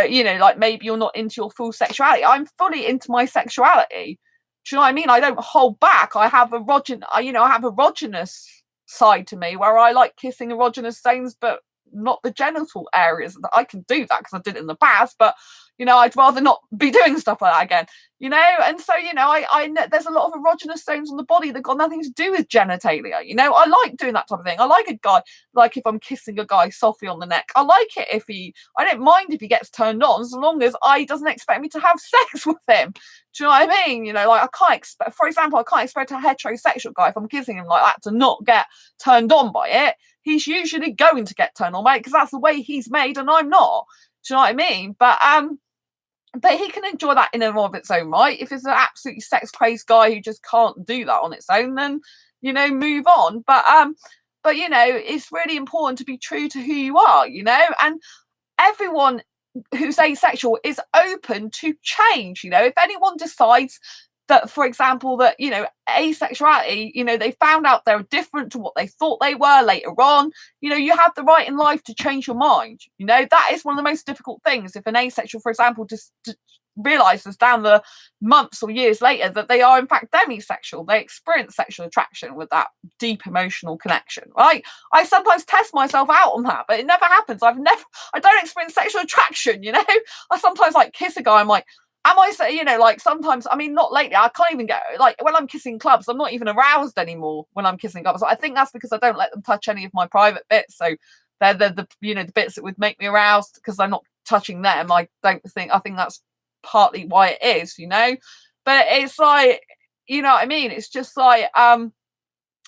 you know, like maybe you're not into your full sexuality. I'm fully into my sexuality. Do you know what I mean? I don't hold back. I have I have erogenous side to me where I like kissing erogenous zones, but not the genital areas. I can do that because I did it in the past, but you know, I'd rather not be doing stuff like that again, you know. And so, you know, I there's a lot of erogenous zones on the body that got nothing to do with genitalia, you know. I like doing that type of thing. I like a guy, like if I'm kissing a guy softly on the neck, I like it if I don't mind if he gets turned on, as long as I doesn't expect me to have sex with him. Do you know what I mean? You know, like I can't expect, for example, I can't expect a heterosexual guy, if I'm kissing him like that, to not get turned on by it. He's usually going to get turned on by it because that's the way he's made, and I'm not. Do you know what I mean? But he can enjoy that in and of its own right. If it's an absolutely sex crazed guy who just can't do that on its own, then, you know, move on. But you know, it's really important to be true to who you are, you know, and everyone who's asexual is open to change. You know, if anyone decides that, for example, that, you know, asexuality, you know, they found out they're different to what they thought they were later on, you know, you have the right in life to change your mind. You know, that is one of the most difficult things. If an asexual, for example, just realizes down the months or years later that they are in fact demisexual, they experience sexual attraction with that deep emotional connection, right? I sometimes test myself out on that, but it never happens. I don't experience sexual attraction, you know. I sometimes like kiss a guy, I'm like, am I saying, you know, like sometimes, I mean, not lately, I can't even get, like when I'm kissing clubs, I'm not even aroused anymore when I'm kissing clubs. I think that's because I don't let them touch any of my private bits. So they're the you know, the bits that would make me aroused because I'm not touching them. I think that's partly why it is, you know. But it's like, you know what I mean? It's just like, I'm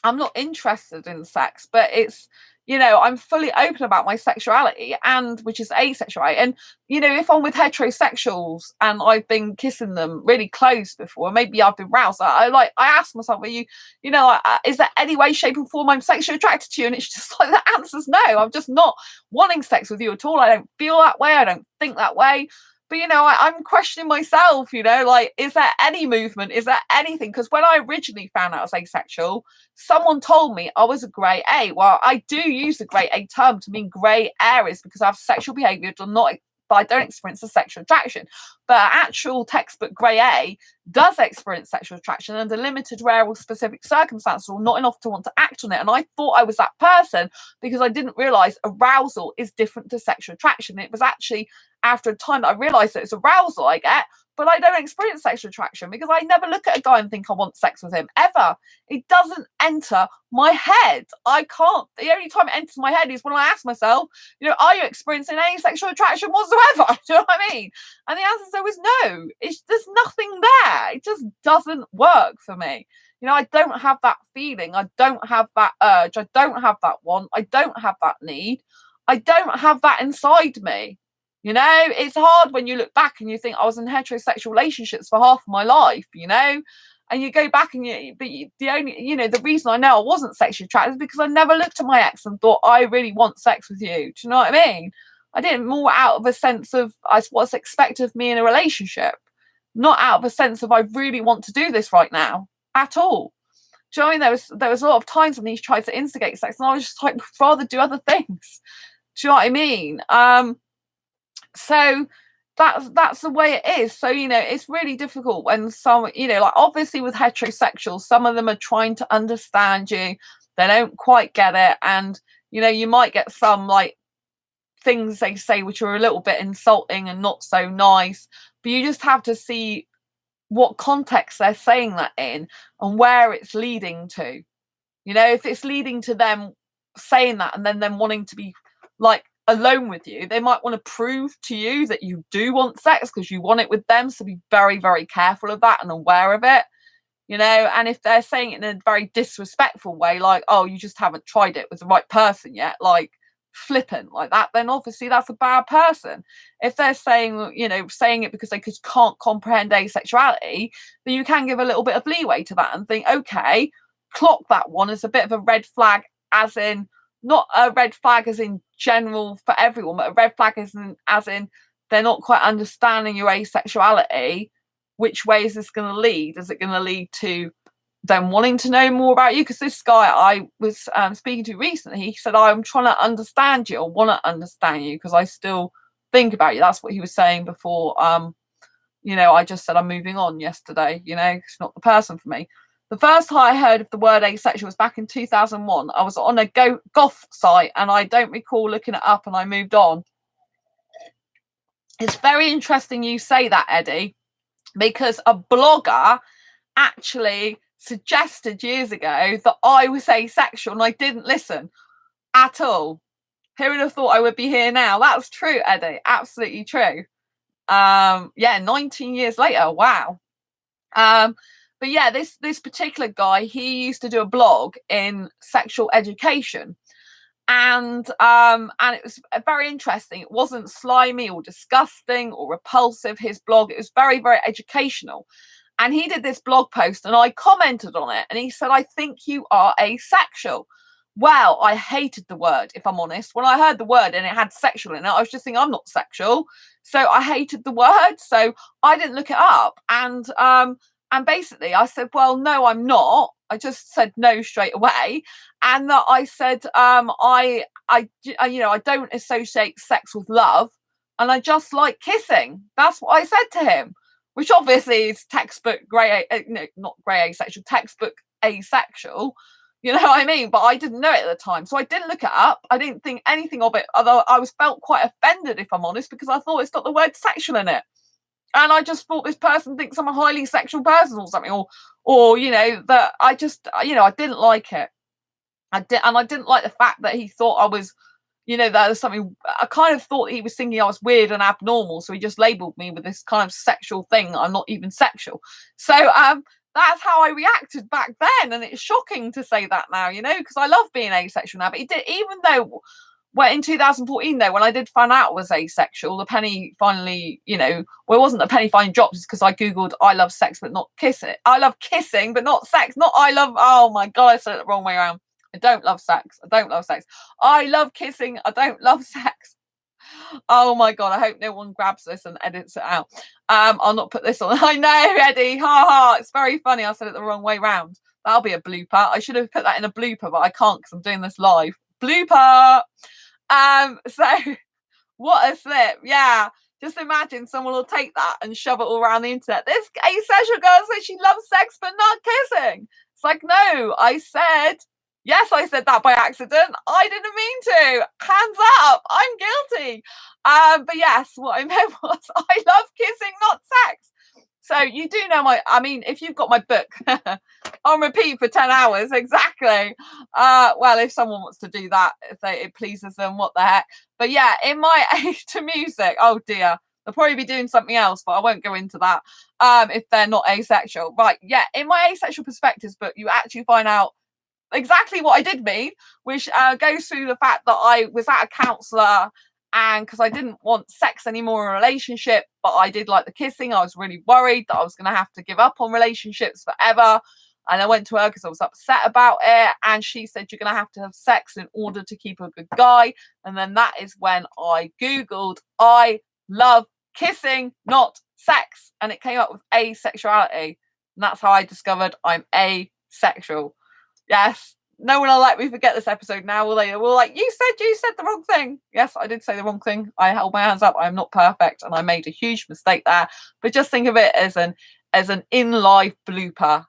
not interested in sex, but it's, you know, I'm fully open about my sexuality, and which is asexuality. And, you know, if I'm with heterosexuals and I've been kissing them really close before, maybe I've been roused, I ask myself, are you, you know, is there any way, shape, or form I'm sexually attracted to you? And it's just like the answer's no. I'm just not wanting sex with you at all. I don't feel that way. I don't think that way. But, you know, I'm questioning myself, you know, like, is there any movement? Is there anything? Because when I originally found out I was asexual, someone told me I was a grey A. Well, I do use the grey A term to mean grey areas because I have sexual behaviour, but I don't experience a sexual attraction. But actual textbook grey A does experience sexual attraction under limited, rare, or specific circumstances, or not enough to want to act on it. And I thought I was that person because I didn't realise arousal is different to sexual attraction. It was actually after a time that I realised that it's arousal I get, but I don't experience sexual attraction because I never look at a guy and think I want sex with him, ever. It doesn't enter my head. I can't. The only time it enters my head is when I ask myself, you know, are you experiencing any sexual attraction whatsoever? Do you know what I mean? And the answer is always no. There's nothing there. It just doesn't work for me. You know, I don't have that feeling. I don't have that urge. I don't have that want. I don't have that need. I don't have that inside me. You know, it's hard when you look back and you think I was in heterosexual relationships for half of my life, you know, and you go back and the reason I know I wasn't sexually attracted is because I never looked at my ex and thought, I really want sex with you. Do you know what I mean? I did it more out of a sense of what's expected of me in a relationship, not out of a sense of I really want to do this right now at all. Do you know what I mean? There was a lot of times when he tried to instigate sex and I was just like, I'd rather do other things. Do you know what I mean? So that's the way it is. So, you know, it's really difficult when some, you know, like obviously with heterosexuals, some of them are trying to understand you, they don't quite get it, and you know, you might get some like things they say which are a little bit insulting and not so nice, but you just have to see what context they're saying that in and where it's leading to. You know, if it's leading to them saying that and then them wanting to be like alone with you, they might want to prove to you that you do want sex because you want it with them. So be very, very careful of that and aware of it, you know. And if they're saying it in a very disrespectful way, like, oh, you just haven't tried it with the right person yet, like, flippant like that, then obviously that's a bad person. If they're saying, saying it because they just can't comprehend asexuality, then you can give a little bit of leeway to that and think, okay, clock that one as a bit of a red flag, as in not a red flag as in general for everyone, but a red flag as in they're not quite understanding your asexuality. Which way is this going to lead? Is it going to lead to them wanting to know more about you? Because this guy I was speaking to recently, he said, I'm trying to understand you, or want to understand you, because I still think about you. That's what he was saying before. I just said I'm moving on yesterday. It's not the person for me. The first time I heard of the word asexual was back in 2001. I was on a goth site, and I don't recall looking it up, and I moved on. It's very interesting you say that, Eddie, because a blogger actually suggested years ago that I was asexual, and I didn't listen at all. Who would have thought I would be here now? That's true, Eddie. Absolutely true. 19 years later. Wow. But yeah, this particular guy, he used to do a blog in sexual education. And it was very interesting. It wasn't slimy or disgusting or repulsive, his blog. It was very, very educational. And he did this blog post, and I commented on it, and he said, I think you are asexual. Well, I hated the word, if I'm honest. When I heard the word and it had sexual in it, I was just thinking, I'm not sexual. So I hated the word. So I didn't look it up. And basically I said, well, no, I'm not. I just said no straight away. And that I said, I don't associate sex with love, and I just like kissing. That's what I said to him, which obviously is textbook not grey asexual, textbook asexual. You know what I mean? But I didn't know it at the time, so I didn't look it up. I didn't think anything of it, although I felt quite offended, if I'm honest, because I thought it's got the word sexual in it. And I just thought this person thinks I'm a highly sexual person or something, or that I just, I didn't like it. I didn't like the fact that he thought I was, that was something. I kind of thought he was thinking I was weird and abnormal, so he just labelled me with this kind of sexual thing. I'm not even sexual. So that's how I reacted back then, and it's shocking to say that now, because I love being asexual now. But he did, even though, well, in 2014 though, when I did find out I was asexual, the penny finally, it wasn't the penny finally dropped, because I googled I love sex but not kissing. I love kissing but not sex. Not I love. Oh my god, I said it the wrong way around. I don't love sex. I don't love sex. I love kissing. I don't love sex. Oh my god, I hope no one grabs this and edits it out. I'll not put this on. I know, Eddie. Ha ha. It's very funny. I said it the wrong way round. That'll be a blooper. I should have put that in a blooper, but I can't because I'm doing this live. Blooper. So what a slip. Yeah. Just imagine someone will take that and shove it all around the internet. This asexual girl says she loves sex but not kissing. It's like, no, I said that by accident. I didn't mean to. Hands up. I'm guilty. But yes, what I meant was I love kissing, not sex. So you do know if you've got my book on repeat for 10 hours, exactly. Well, if someone wants to do that, if it pleases them, what the heck. But yeah, in my to music, oh dear, they'll probably be doing something else, but I won't go into that if they're not asexual. Right, yeah, in my asexual perspectives book, you actually find out exactly what I did mean, which goes through the fact that I was at a counsellor, and because I didn't want sex anymore in a relationship, but I did like the kissing. I was really worried that I was going to have to give up on relationships forever. And I went to her because I was upset about it. And she said, you're going to have sex in order to keep a good guy. And then that is when I Googled, I love kissing, not sex. And it came up with asexuality. And that's how I discovered I'm asexual. Yes. No one will let me forget this episode now, will they? Well, like, you said the wrong thing. Yes, I did say the wrong thing. I held my hands up. I'm not perfect, and I made a huge mistake there. But just think of it as an in-live blooper.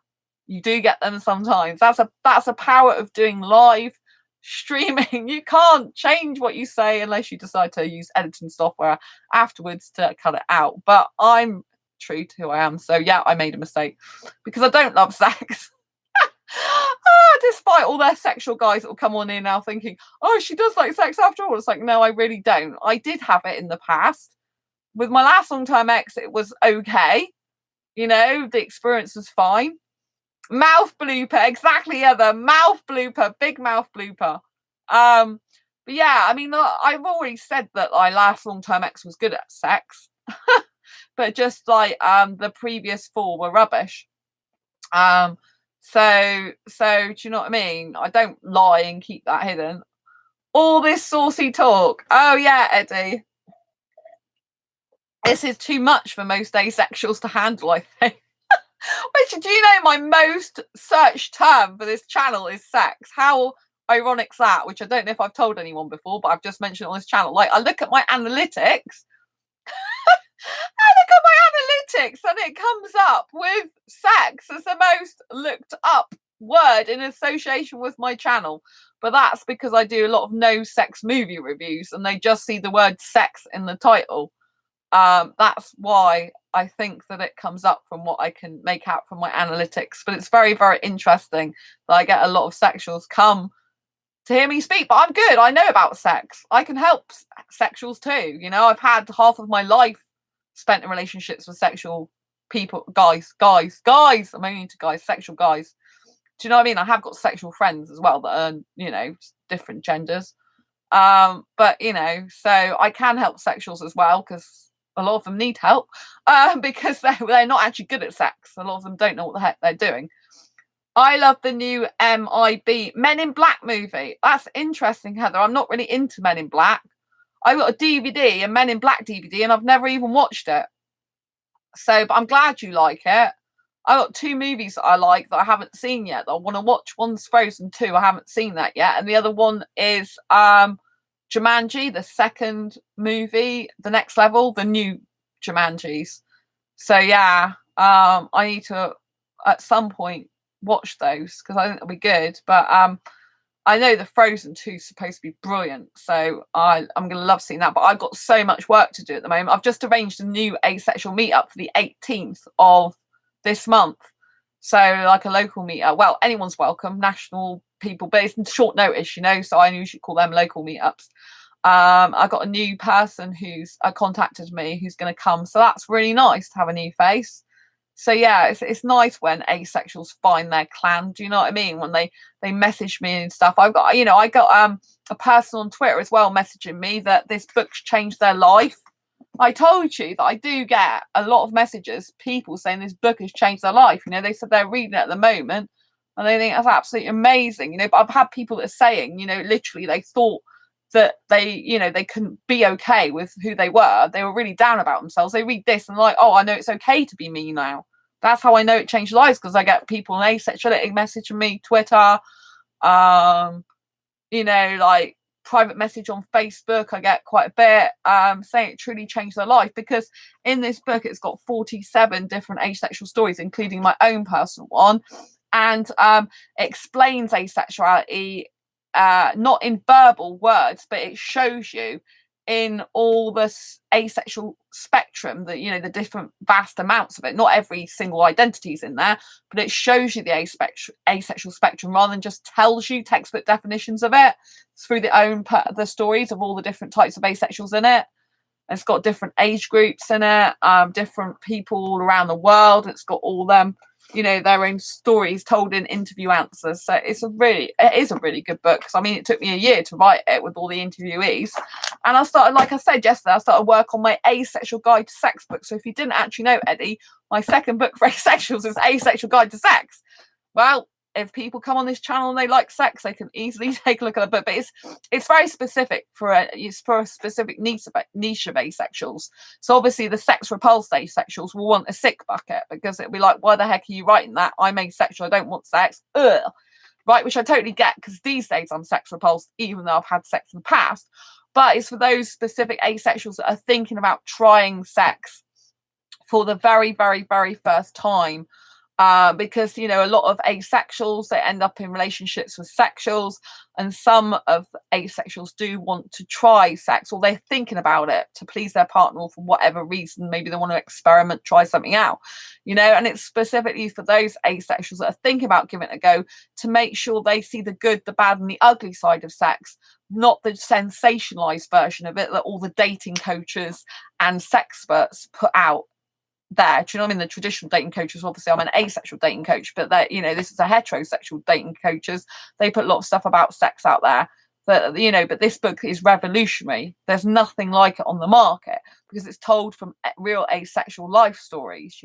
You do get them sometimes. That's a power of doing live streaming. You can't change what you say unless you decide to use editing software afterwards to cut it out. But I'm true to who I am. So yeah, I made a mistake because I don't love sex. Despite all their sexual guys that will come on in now thinking, oh, she does like sex after all. It's like, no, I really don't. I did have it in the past. With my last long-time ex, it was okay. The experience was fine. Mouth blooper, exactly, the mouth blooper, big mouth blooper. But But yeah, I mean, I've already said that my last long-term ex was good at sex, but just like the previous 4 were rubbish. So do you know what I mean? I don't lie and keep that hidden. All this saucy talk. Oh yeah, Eddie. This is too much for most asexuals to handle, I think. Which, do you know, my most searched term for this channel is sex? How ironic's that? Which I don't know if I've told anyone before, but I've just mentioned on this channel. Like, I look at my analytics. I look at my analytics and it comes up with sex as the most looked up word in association with my channel. But that's because I do a lot of no sex movie reviews and they just see the word sex in the title. That's why I think that it comes up from what I can make out from my analytics. But it's very, very interesting that I get a lot of sexuals come to hear me speak. But I'm good. I know about sex. I can help sexuals too. You know, I've had half of my life spent in relationships with sexual people. Guys. I'm only into guys, sexual guys. Do you know what I mean? I have got sexual friends as well that are, you know, different genders. But, you know, so I can help sexuals as well because a lot of them need help because they're not actually good at sex. A lot of them don't know what the heck they're doing. I love the new MIB Men in Black movie. That's interesting, Heather. I'm not really into Men in Black. I got a DVD, a Men in Black DVD, and I've never even watched it. So, but I'm glad you like it. I got 2 movies that I like that I haven't seen yet that I want to watch. One's Frozen 2. I haven't seen that yet, and the other one is Jumanji, the second movie, The Next Level, the new Jumanjis. So yeah, I need to at some point watch those because I think they'll be good. But I know the Frozen 2 is supposed to be brilliant, so I'm gonna love seeing that. But I've got so much work to do at the moment. I've just arranged a new asexual meetup for the 18th of this month. So like a local meetup. Well, anyone's welcome, national people, but it's short notice, you know, so I usually call them local meetups. I got a new person who's contacted me who's going to come, so that's really nice to have a new face. So yeah, it's nice when asexuals find their clan. Do you know what I mean? When they message me and stuff. I got a person on Twitter as well messaging me that this book's changed their life. I told you that I do get a lot of messages, people saying this book has changed their life. You know, they said they're reading it at the moment and they think that's absolutely amazing. You know, but I've had people that are saying, you know, literally they thought that they couldn't be okay with who they were. They were really down about themselves. They read this and like, oh, I know it's okay to be me now. That's how I know it changed lives, because I get people on asexuality messaging me, Twitter, you know, like private message on Facebook. I get quite a bit saying it truly changed their life, because in this book it's got 47 different asexual stories, including my own personal one, and explains asexuality not in verbal words, but it shows you in all the asexual spectrum, that, you know, the different vast amounts of it. Not every single identity is in there, but it shows you the asexual spectrum rather than just tells you textbook definitions of it through the stories of all the different types of asexuals in it. It's got different age groups in it, different people all around the world. It's got all them, you know, their own stories told in interview answers. So it is a really good book, because I mean, it took me a year to write it with all the interviewees, and I started, like I said yesterday, I started work on my Asexual Guide to Sex book. So if you didn't actually know, Eddie, my second book for asexuals is Asexual Guide to Sex. Well, if people come on this channel and they like sex, they can easily take a look at the book. But it's very specific for a specific niche of asexuals. So obviously the sex repulsed asexuals will want a sick bucket, because it'll be like, why the heck are you writing that? I'm asexual, I don't want sex. Ugh. Right, which I totally get, because these days I'm sex repulsed, even though I've had sex in the past. But it's for those specific asexuals that are thinking about trying sex for the very, very, very first time. Because, you know, a lot of asexuals, they end up in relationships with sexuals, and some of asexuals do want to try sex, or they're thinking about it to please their partner, or for whatever reason, maybe they want to experiment, try something out, you know. And it's specifically for those asexuals that are thinking about giving it a go, to make sure they see the good, the bad, and the ugly side of sex, not the sensationalized version of it that all the dating coaches and sexperts put out there. Do you know what I mean? The traditional dating coaches, obviously I'm an asexual dating coach, but that, you know, this is a heterosexual dating coaches. They put a lot of stuff about sex out there That, but this book is revolutionary. There's nothing like it on the market, because it's told from real asexual life stories,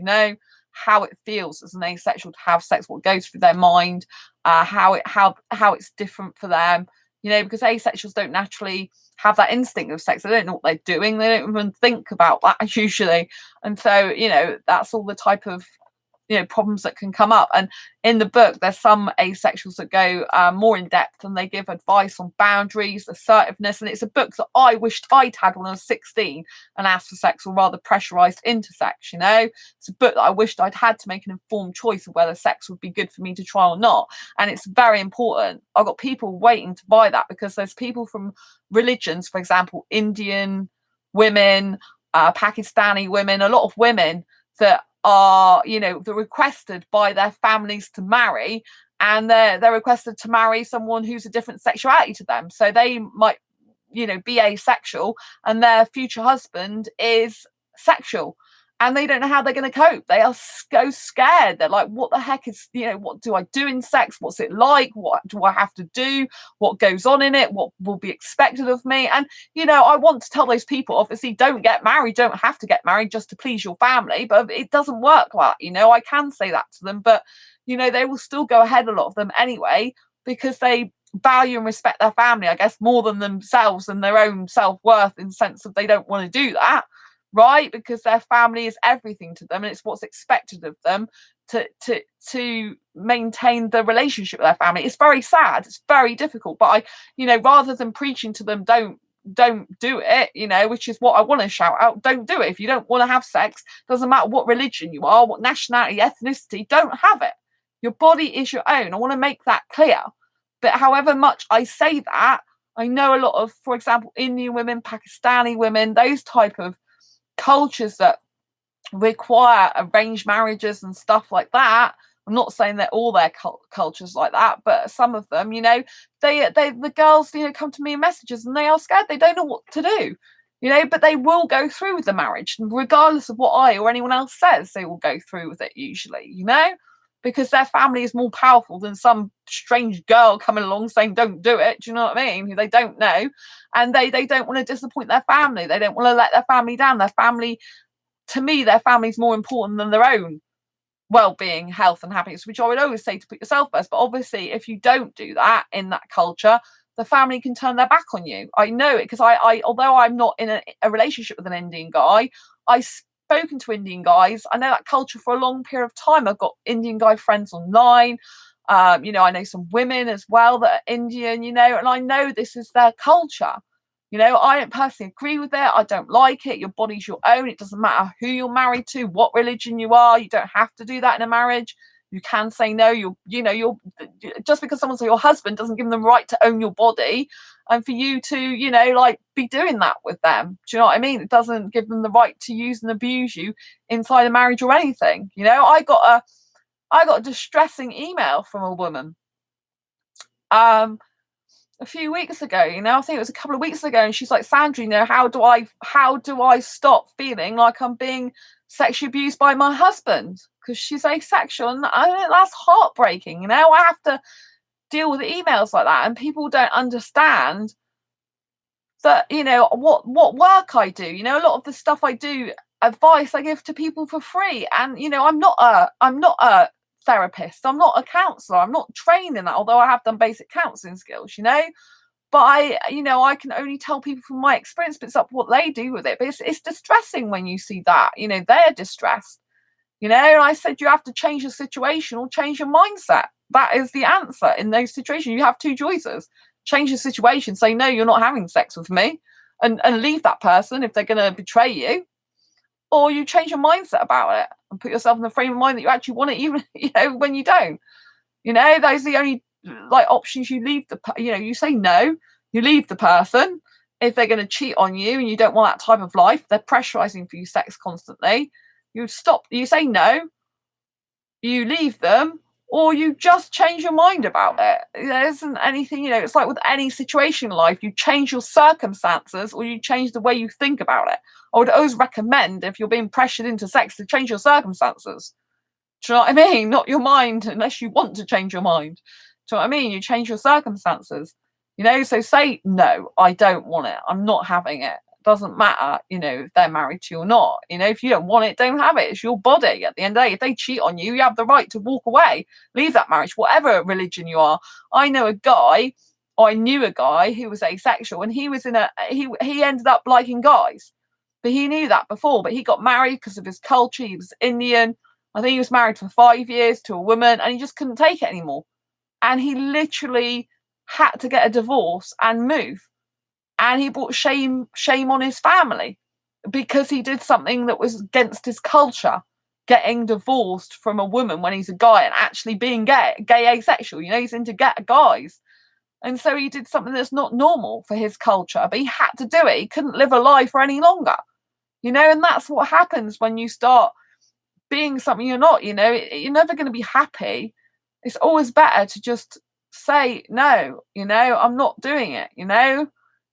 how it feels as an asexual to have sex, what goes through their mind, how it's different for them, because asexuals don't naturally have that instinct of sex. They don't know what they're doing. They don't even think about that usually. And so, that's all the type of problems that can come up. And in the book, there's some asexuals that go more in depth, and they give advice on boundaries, assertiveness. And it's a book that I wished I'd had when I was 16 and asked for sex, or rather pressurized into sex. It's a book that I wished I'd had to make an informed choice of whether sex would be good for me to try or not. And it's very important. I've got people waiting to buy that, because there's people from religions, for example, Indian women, Pakistani women, a lot of women that are, they're requested by their families to marry, and they're requested to marry someone who's a different sexuality to them. So they might, be asexual, and their future husband is sexual, and they don't know how they're going to cope. They are so scared. They're like, what the heck is, what do I do in sex? What's it like? What do I have to do? What goes on in it? What will be expected of me? And, I want to tell those people, obviously, don't get married. Don't have to get married just to please your family. But it doesn't work like that. I can say that to them. But, they will still go ahead, a lot of them anyway, because they value and respect their family, I guess, more than themselves and their own self-worth, in the sense of they don't want to do that. Right, because their family is everything to them, and it's what's expected of them to maintain the relationship with their family. It's very sad, it's very difficult, but I, rather than preaching to them, don't do it, which is what I want to shout out. Don't do it. If you don't want to have sex, doesn't matter what religion you are, what nationality, ethnicity, don't have it. Your body is your own. I want to make that clear. But however much I say that, I know a lot of, for example, Indian women, Pakistani women, those type of cultures that require arranged marriages and stuff like that. I'm not saying that all their cultures like that, but some of them, the girls, come to me in messages and they are scared. They don't know what to do, but they will go through with the marriage, regardless of what I or anyone else says. They will go through with it usually, because their family is more powerful than some strange girl coming along saying don't do it. Do you know what I mean? Who they don't know, and they don't want to disappoint their family. They don't want to let their family down. Their family, to me, their family is more important than their own well-being, health and happiness, which I would always say to put yourself first. But obviously, if you don't do that in that culture, the family can turn their back on you. I know it, because I although I'm not in a relationship with an Indian guy, spoken to Indian guys. I know that culture for a long period of time. I've got Indian guy friends online. I know some women as well that are Indian, and I know this is their culture. I don't personally agree with it. I don't like it. Your body's your own. It doesn't matter who you're married to, what religion you are. You don't have to do that in a marriage. You can say no. You're just because someone's your husband doesn't give them the right to own your body, and for you to, be doing that with them. Do you know what I mean? It doesn't give them the right to use and abuse you inside a marriage or anything. I got a distressing email from a woman a few weeks ago. I think it was a couple of weeks ago, and she's like, Sandra, how do I stop feeling like I'm being sexually abused by my husband? Because she's asexual, and that's heartbreaking. I have to deal with emails like that, and people don't understand that, what work I do. A lot of the stuff I do, advice I give to people for free, and I'm not a therapist, I'm not a counselor, I'm not trained in that, although I have done basic counseling skills, but I can only tell people from my experience, but it's up what they do with it. But it's distressing when you see that, they're distressed, and I said, you have to change your situation or change your mindset. That is the answer. In those situations, you have two choices: change the situation, say no, you're not having sex with me, and leave that person if they're going to betray you, or you change your mindset about it and put yourself in the frame of mind that you actually want it, even when you don't. Those are the only options. You leave you say no, you leave the person if they're going to cheat on you and you don't want that type of life. They're pressurizing for you sex constantly. You stop, you say no, you leave them, or you just change your mind about it. There isn't anything, it's like with any situation in life, you change your circumstances or you change the way you think about it. I would always recommend, if you're being pressured into sex, to change your circumstances. Do you know what I mean? Not your mind, unless you want to change your mind. Do you know what I mean? You change your circumstances. you know. So say, no, I don't want it, I'm not having it. Doesn't matter, you know, if they're married to you or not. You know, if you don't want it, don't have it. It's your body. At the end of the day, if they cheat on you, you have the right to walk away, leave that marriage, whatever religion you are. I know a guy, or I knew a guy who was asexual, and he was in a he ended up liking guys, but he knew that before. But he got married because of his culture. He was Indian. I think he was married for 5 years to a woman, and he just couldn't take it anymore. And he literally had to get a divorce and move. And he brought shame on his family because he did something that was against his culture, getting divorced from a woman when he's a guy and actually being gay asexual. You know, he's into guys. And so he did something that's not normal for his culture, but he had to do it. He couldn't live a lie for any longer, you know. And that's what happens when you start being something you're not, you know. You're never going to be happy. It's always better to just say, no, you know, I'm not doing it, you know.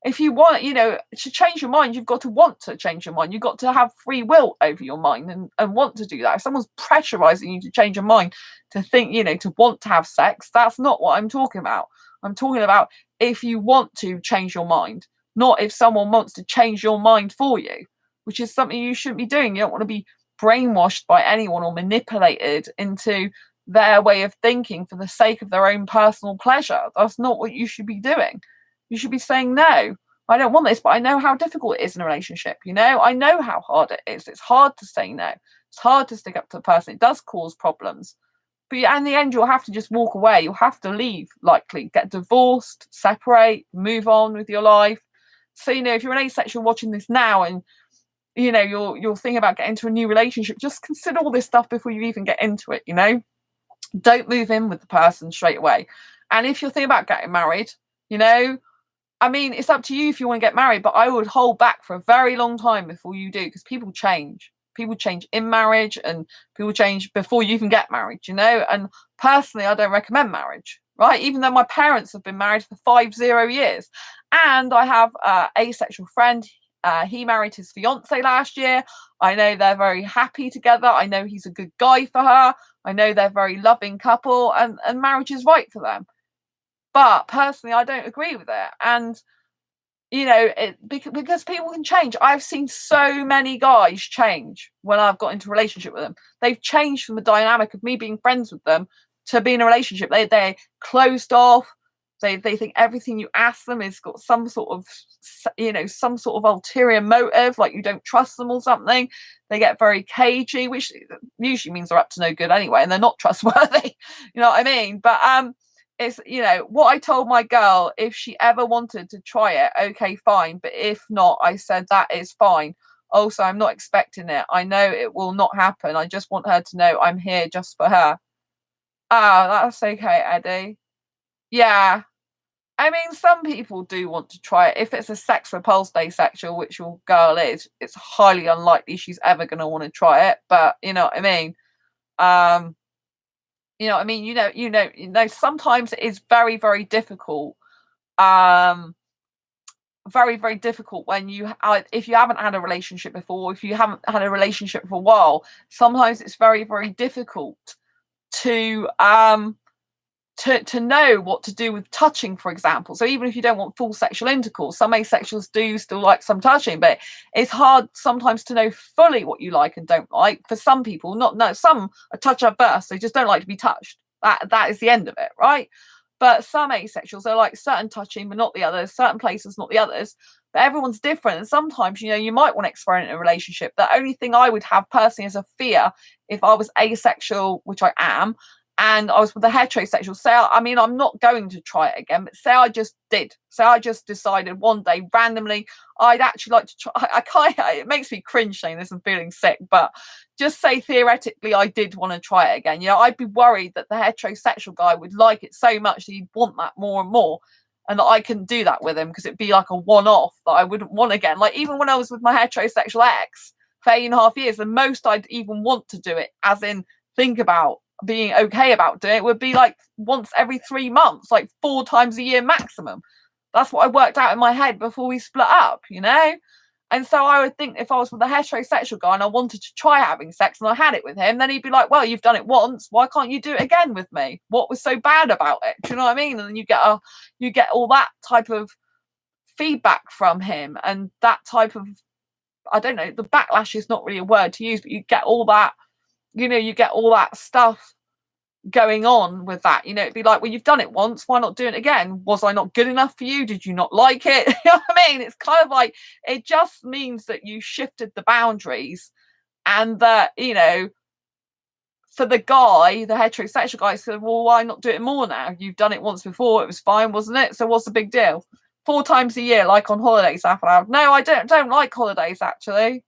If you want, you know, to change your mind, you've got to want to change your mind. You've got to have free will over your mind and want to do that. If someone's pressurizing you to change your mind, to think, you know, to want to have sex, that's not what I'm talking about. I'm talking about if you want to change your mind, not if someone wants to change your mind for you, which is something you shouldn't be doing. You don't want to be brainwashed by anyone or manipulated into their way of thinking for the sake of their own personal pleasure. That's not what you should be doing. You should be saying, no, I don't want this, but I know how difficult it is in a relationship. You know, I know how hard it is. It's hard to say no. It's hard to stick up to the person. It does cause problems. But in the end, you'll have to just walk away. You'll have to leave, likely, get divorced, separate, move on with your life. So, you know, if you're an asexual watching this now and, you know, you're thinking about getting into a new relationship, just consider all this stuff before you even get into it, you know? Don't move in with the person straight away. And if you're thinking about getting married, you know, I mean, it's up to you if you want to get married, but I would hold back for a very long time before you do, because people change. People change in marriage and people change before you even get married, you know? And personally, I don't recommend marriage, right? Even though my parents have been married for 50 years. And I have an asexual friend. He married his fiance last year. I know they're very happy together. I know he's a good guy for her. I know they're a very loving couple, and marriage is right for them. But personally, I don't agree with it. And, you know, because people can change. I've seen so many guys change when I've got into a relationship with them. They've changed from the dynamic of me being friends with them to being in a relationship. They're closed off. They think everything you ask them has got some sort of, you know, some sort of ulterior motive, like you don't trust them or something. They get very cagey, which usually means they're up to no good anyway, and they're not trustworthy. You know what I mean? But it's, you know, what I told my girl, if she ever wanted to try it, okay, fine. But if not, I said that is fine. Also, I'm not expecting it. I know it will not happen. I just want her to know I'm here just for her. Ah, that's okay, Eddie. Yeah. I mean, some people do want to try it. If it's a sex repulsed asexual, which your girl is, it's highly unlikely she's ever going to want to try it. But you know what I mean? You know what I mean? You know, sometimes it is very, very difficult. Very, very difficult when if you haven't had a relationship before, if you haven't had a relationship for a while, sometimes it's very, very difficult to know what to do with touching, for example. So even if you don't want full sexual intercourse, some asexuals do still like some touching, but it's hard sometimes to know fully what you like and don't like. For some people, some are touch adverse, they just don't like to be touched. That is the end of it, right? But some asexuals are like certain touching, but not the others, certain places, not the others. But everyone's different. And sometimes, you know, you might want to experiment in a relationship. The only thing I would have personally as a fear, if I was asexual, which I am, and I was with a heterosexual, I mean, I'm not going to try it again, but say I just did. Say I just decided one day randomly, I'd actually like to try. It makes me cringe saying this and feeling sick, but just say theoretically I did want to try it again. You know, I'd be worried that the heterosexual guy would like it so much that he'd want that more and more, and that I couldn't do that with him because it'd be like a one-off that I wouldn't want again. Like even when I was with my heterosexual ex for 8.5 years, the most I'd even want to do it, as in think about being okay about doing it, would be like once every 3 months, like 4 times a year maximum. That's what I worked out in my head before we split up, you know. And so I would think if I was with a heterosexual guy and I wanted to try having sex and I had it with him, then he'd be like, well, you've done it once. Why can't you do it again with me? What was so bad about it? Do you know what I mean? And then you get all that type of feedback from him, and that type of, I don't know, the backlash is not really a word to use, but you get all that, you get all that stuff going on with that. It'd be like, well, you've done it once, why not do it again? Was I not good enough for you? Did you not like it? You know what I mean? It's kind of like, it just means that you shifted the boundaries, and that, for the guy, the heterosexual guy, said, well, why not do it more now? You've done it once before, it was fine, wasn't it? So what's the big deal? 4 times a year, like on holidays, no, I don't like holidays, actually.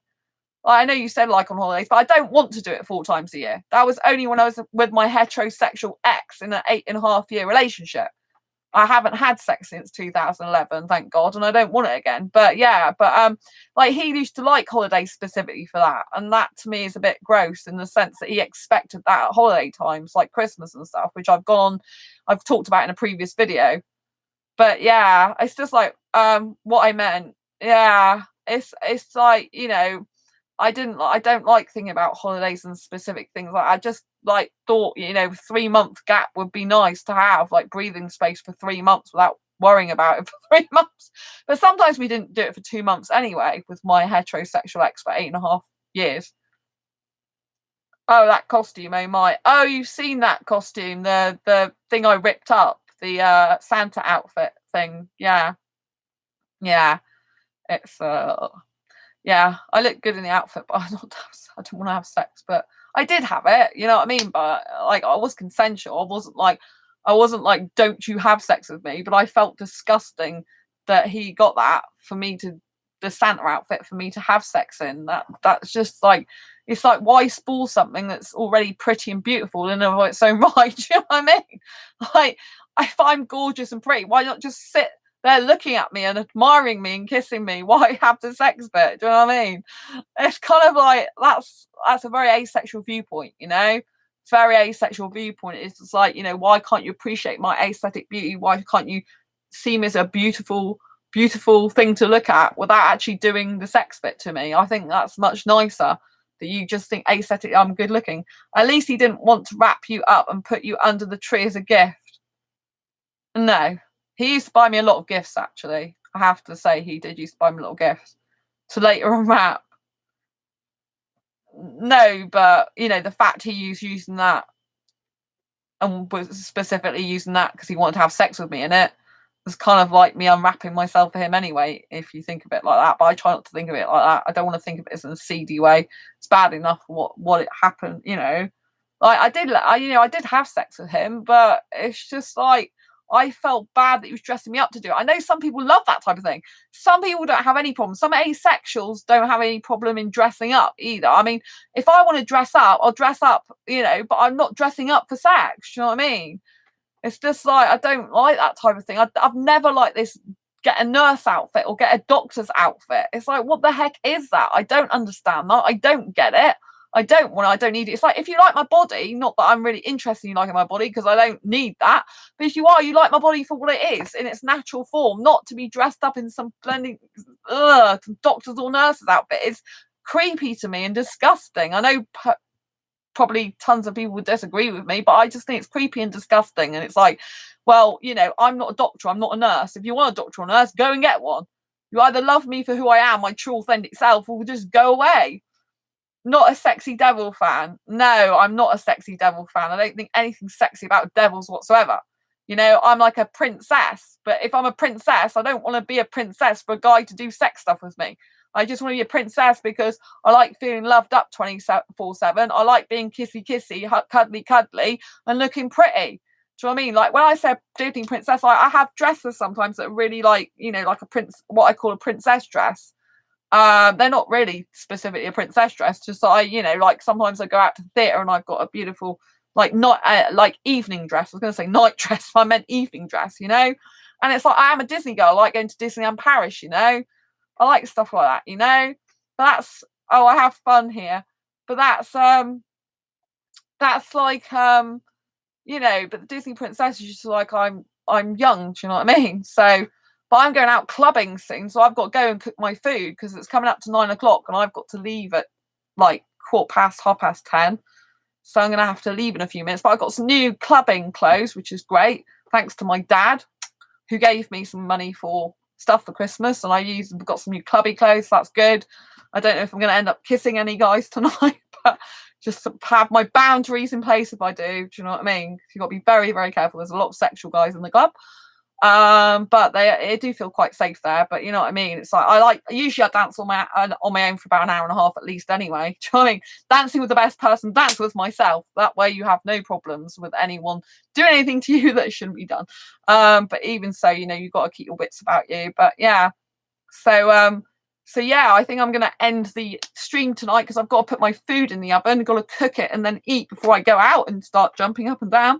I know you said like on holidays, but I don't want to do it 4 times a year. That was only when I was with my heterosexual ex in an 8.5-year relationship. I haven't had sex since 2011, thank God, and I don't want it again. But yeah, like he used to like holidays specifically for that, and that to me is a bit gross in the sense that he expected that at holiday times, like Christmas and stuff, which I've talked about in a previous video. But yeah, it's just like what I meant. Yeah, it's like, I don't like thinking about holidays and specific things. Like I just like thought, 3-month gap would be nice to have, like breathing space for 3 months without worrying about it for 3 months. But sometimes we didn't do it for 2 months anyway with my heterosexual ex for 8.5 years. Oh, that costume, oh my. Oh, you've seen that costume, the thing I ripped up, the Santa outfit thing. Yeah. Yeah. It's yeah, I look good in the outfit, but I don't want to have sex. But I did have it, you know what I mean? But like, I was consensual. I wasn't like, don't you have sex with me? But I felt disgusting that he got that for me to, the Santa outfit for me to have sex in. That's just like, it's like, why spoil something that's already pretty and beautiful in of its own right? Do you know what I mean? Like, if I'm gorgeous and pretty, why not just sit there looking at me and admiring me and kissing me? Why have the sex bit? Do you know what I mean? It's kind of like, that's a very asexual viewpoint, very asexual viewpoint. It's just like, why can't you appreciate my aesthetic beauty? Why can't you see me as a beautiful thing to look at without actually doing the sex bit to me? I think that's much nicer, that you just think aesthetically I'm good looking. At least he didn't want to wrap you up and put you under the tree as a gift. No. He used to buy me a lot of gifts, actually. I have to say, he did used to buy me little gifts to later unwrap. No, but, the fact he was using that, and was specifically using that because he wanted to have sex with me in it, was kind of like me unwrapping myself for him anyway, if you think of it like that. But I try not to think of it like that. I don't want to think of it as in a seedy way. It's bad enough what it happened, Like I did have sex with him, but it's just like, I felt bad that he was dressing me up to do it. I know some people love that type of thing. Some people don't have any problem. Some asexuals don't have any problem in dressing up either. I mean, if I want to dress up, I'll dress up, but I'm not dressing up for sex. You know what I mean? It's just like, I don't like that type of thing. I've never liked this, get a nurse outfit or get a doctor's outfit. It's like, what the heck is that? I don't understand that. I don't get it. I don't need it. It's like, if you like my body, not that I'm really interested in liking my body because I don't need that, but if you like my body for what it is in its natural form, not to be dressed up in some blending doctor's or nurse's outfit. It's creepy to me and disgusting. I know probably tons of people would disagree with me, but I just think it's creepy and disgusting. And it's like, well, I'm not a doctor, I'm not a nurse. If you want a doctor or nurse, go and get one. You either love me for who I am, my true authentic self, or just go away. Not a sexy devil fan. No, I'm not a sexy devil fan. I don't think anything sexy about devils whatsoever. I'm like a princess. But if I'm a princess, I don't want to be a princess for a guy to do sex stuff with me. I just want to be a princess because I like feeling loved up 24/7. I like being kissy, cuddly, and looking pretty. Do you know what I mean? Like when I say Disney princess, I have dresses sometimes that are really like, like what I call a princess dress. They're not really specifically a princess dress, just like sometimes I go out to the theatre and I've got a beautiful not like evening dress. I was going to say night dress, but I meant evening dress, and it's like, I am a Disney girl. I like going to Disneyland Paris, I like stuff like that, but that's, I have fun here, but that's like but the Disney princess is just like, I'm young, do you know what I mean? So, But I'm going out clubbing soon, so I've got to go and cook my food because it's coming up to 9 o'clock and I've got to leave at like 10:15. So I'm going to have to leave in a few minutes. But I've got some new clubbing clothes, which is great. Thanks to my dad, who gave me some money for stuff for Christmas. And I've got some new clubby clothes. So that's good. I don't know if I'm going to end up kissing any guys tonight, but just to have my boundaries in place if I do. Do you know what I mean? You've got to be very, very careful. There's a lot of sexual guys in the club. But they do feel quite safe there. But you know what I mean? It's like usually I dance on my own for about an hour and a half at least anyway. Do you know what I mean? Dancing with the best person, dance with myself. That way you have no problems with anyone doing anything to you that shouldn't be done. But even so, you know, you've got to keep your wits about you. But yeah. So yeah, I think I'm going to end the stream tonight because I've got to put my food in the oven. I've got to cook it and then eat before I go out and start jumping up and down.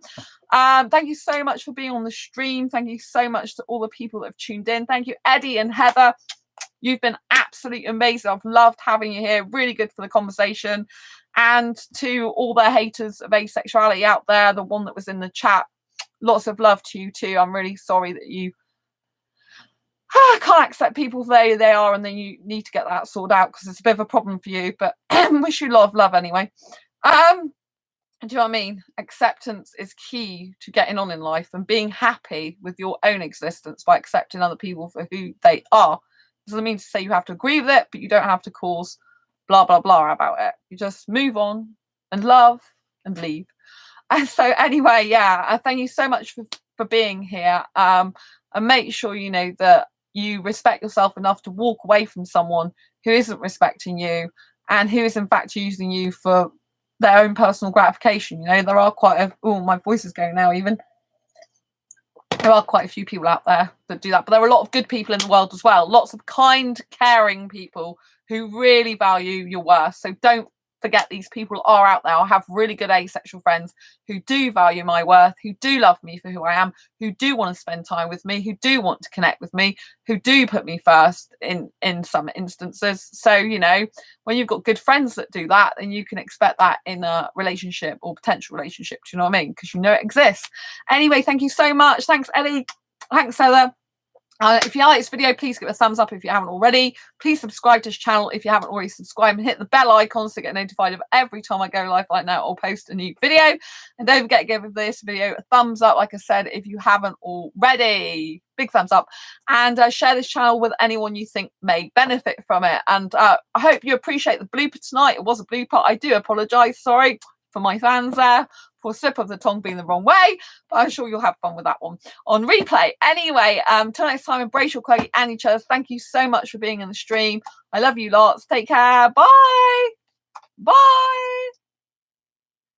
Thank you so much for being on the stream. Thank you so much to all the people that have tuned in. Thank you, Eddie and Heather. You've been absolutely amazing. I've loved having you here. Really good for the conversation. And to all the haters of asexuality out there, the one that was in the chat, lots of love to you too. I'm really sorry that you can't accept people for they are, and then you need to get that sorted out because it's a bit of a problem for you. But wish you a lot of love anyway. Do you know what I mean? Acceptance is key to getting on in life and being happy with your own existence by accepting other people for who they are. Doesn't mean to say you have to agree with it, but you don't have to cause blah blah blah about it. You just move on and love and leave. And so anyway, yeah, thank you so much for being here. And make sure you know that you respect yourself enough to walk away from someone who isn't respecting you and who is in fact using you for their own personal gratification. You know, there are my voice is going now even. There are quite a few people out there that do that, but there are a lot of good people in the world as well. Lots of kind, caring people who really value your worth. So don't forget these people are out there. I have really good asexual friends who do value my worth, who do love me for who I am, who do want to spend time with me, who do want to connect with me, who do put me first in some instances. So, you know, when you've got good friends that do that, then you can expect that in a relationship or potential relationship. Do you know what I mean? Because you know it exists. Anyway, thank you so much. Thanks, Ellie. Thanks, Heather. If you like this video, please give it a thumbs up if you haven't already. Please subscribe to this channel if you haven't already subscribed, and hit the bell icon to get notified of every time I go live like now or post a new video. And don't forget to give this video a thumbs up, like I said, if you haven't already. Big thumbs up. And share this channel with anyone you think may benefit from it. And I hope you appreciate the blooper tonight. It was a blooper. I do apologise. Sorry for my fans there. For slip of the tongue being the wrong way, but I'm sure you'll have fun with that one on replay. Anyway, till next time, embrace your quirky and each other. Thank you so much for being in the stream. I love you lots. Take care. Bye. Bye.